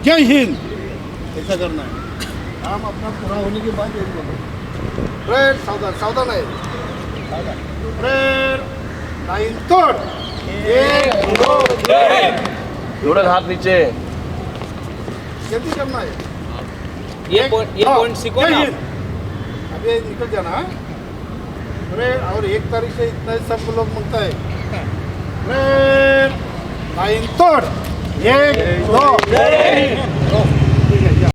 Speaker 2: जय हिंद, ऐसा करना है। काम अपना पूरा होने के बाद यही बोलो, परेड सावधान सावधान है, परेड लाइन तोड़, 1 2 जय हिंद,
Speaker 1: तुरंत हाथ नीचे।
Speaker 2: जल्दी करना है।
Speaker 3: ये पॉइंट सीखो ना।
Speaker 2: अभी निकल जाना है। अरे और 1 तारीख से इतना ही सब लोग मांगता है। लाइन तोड़, 1 2 जय हिंद।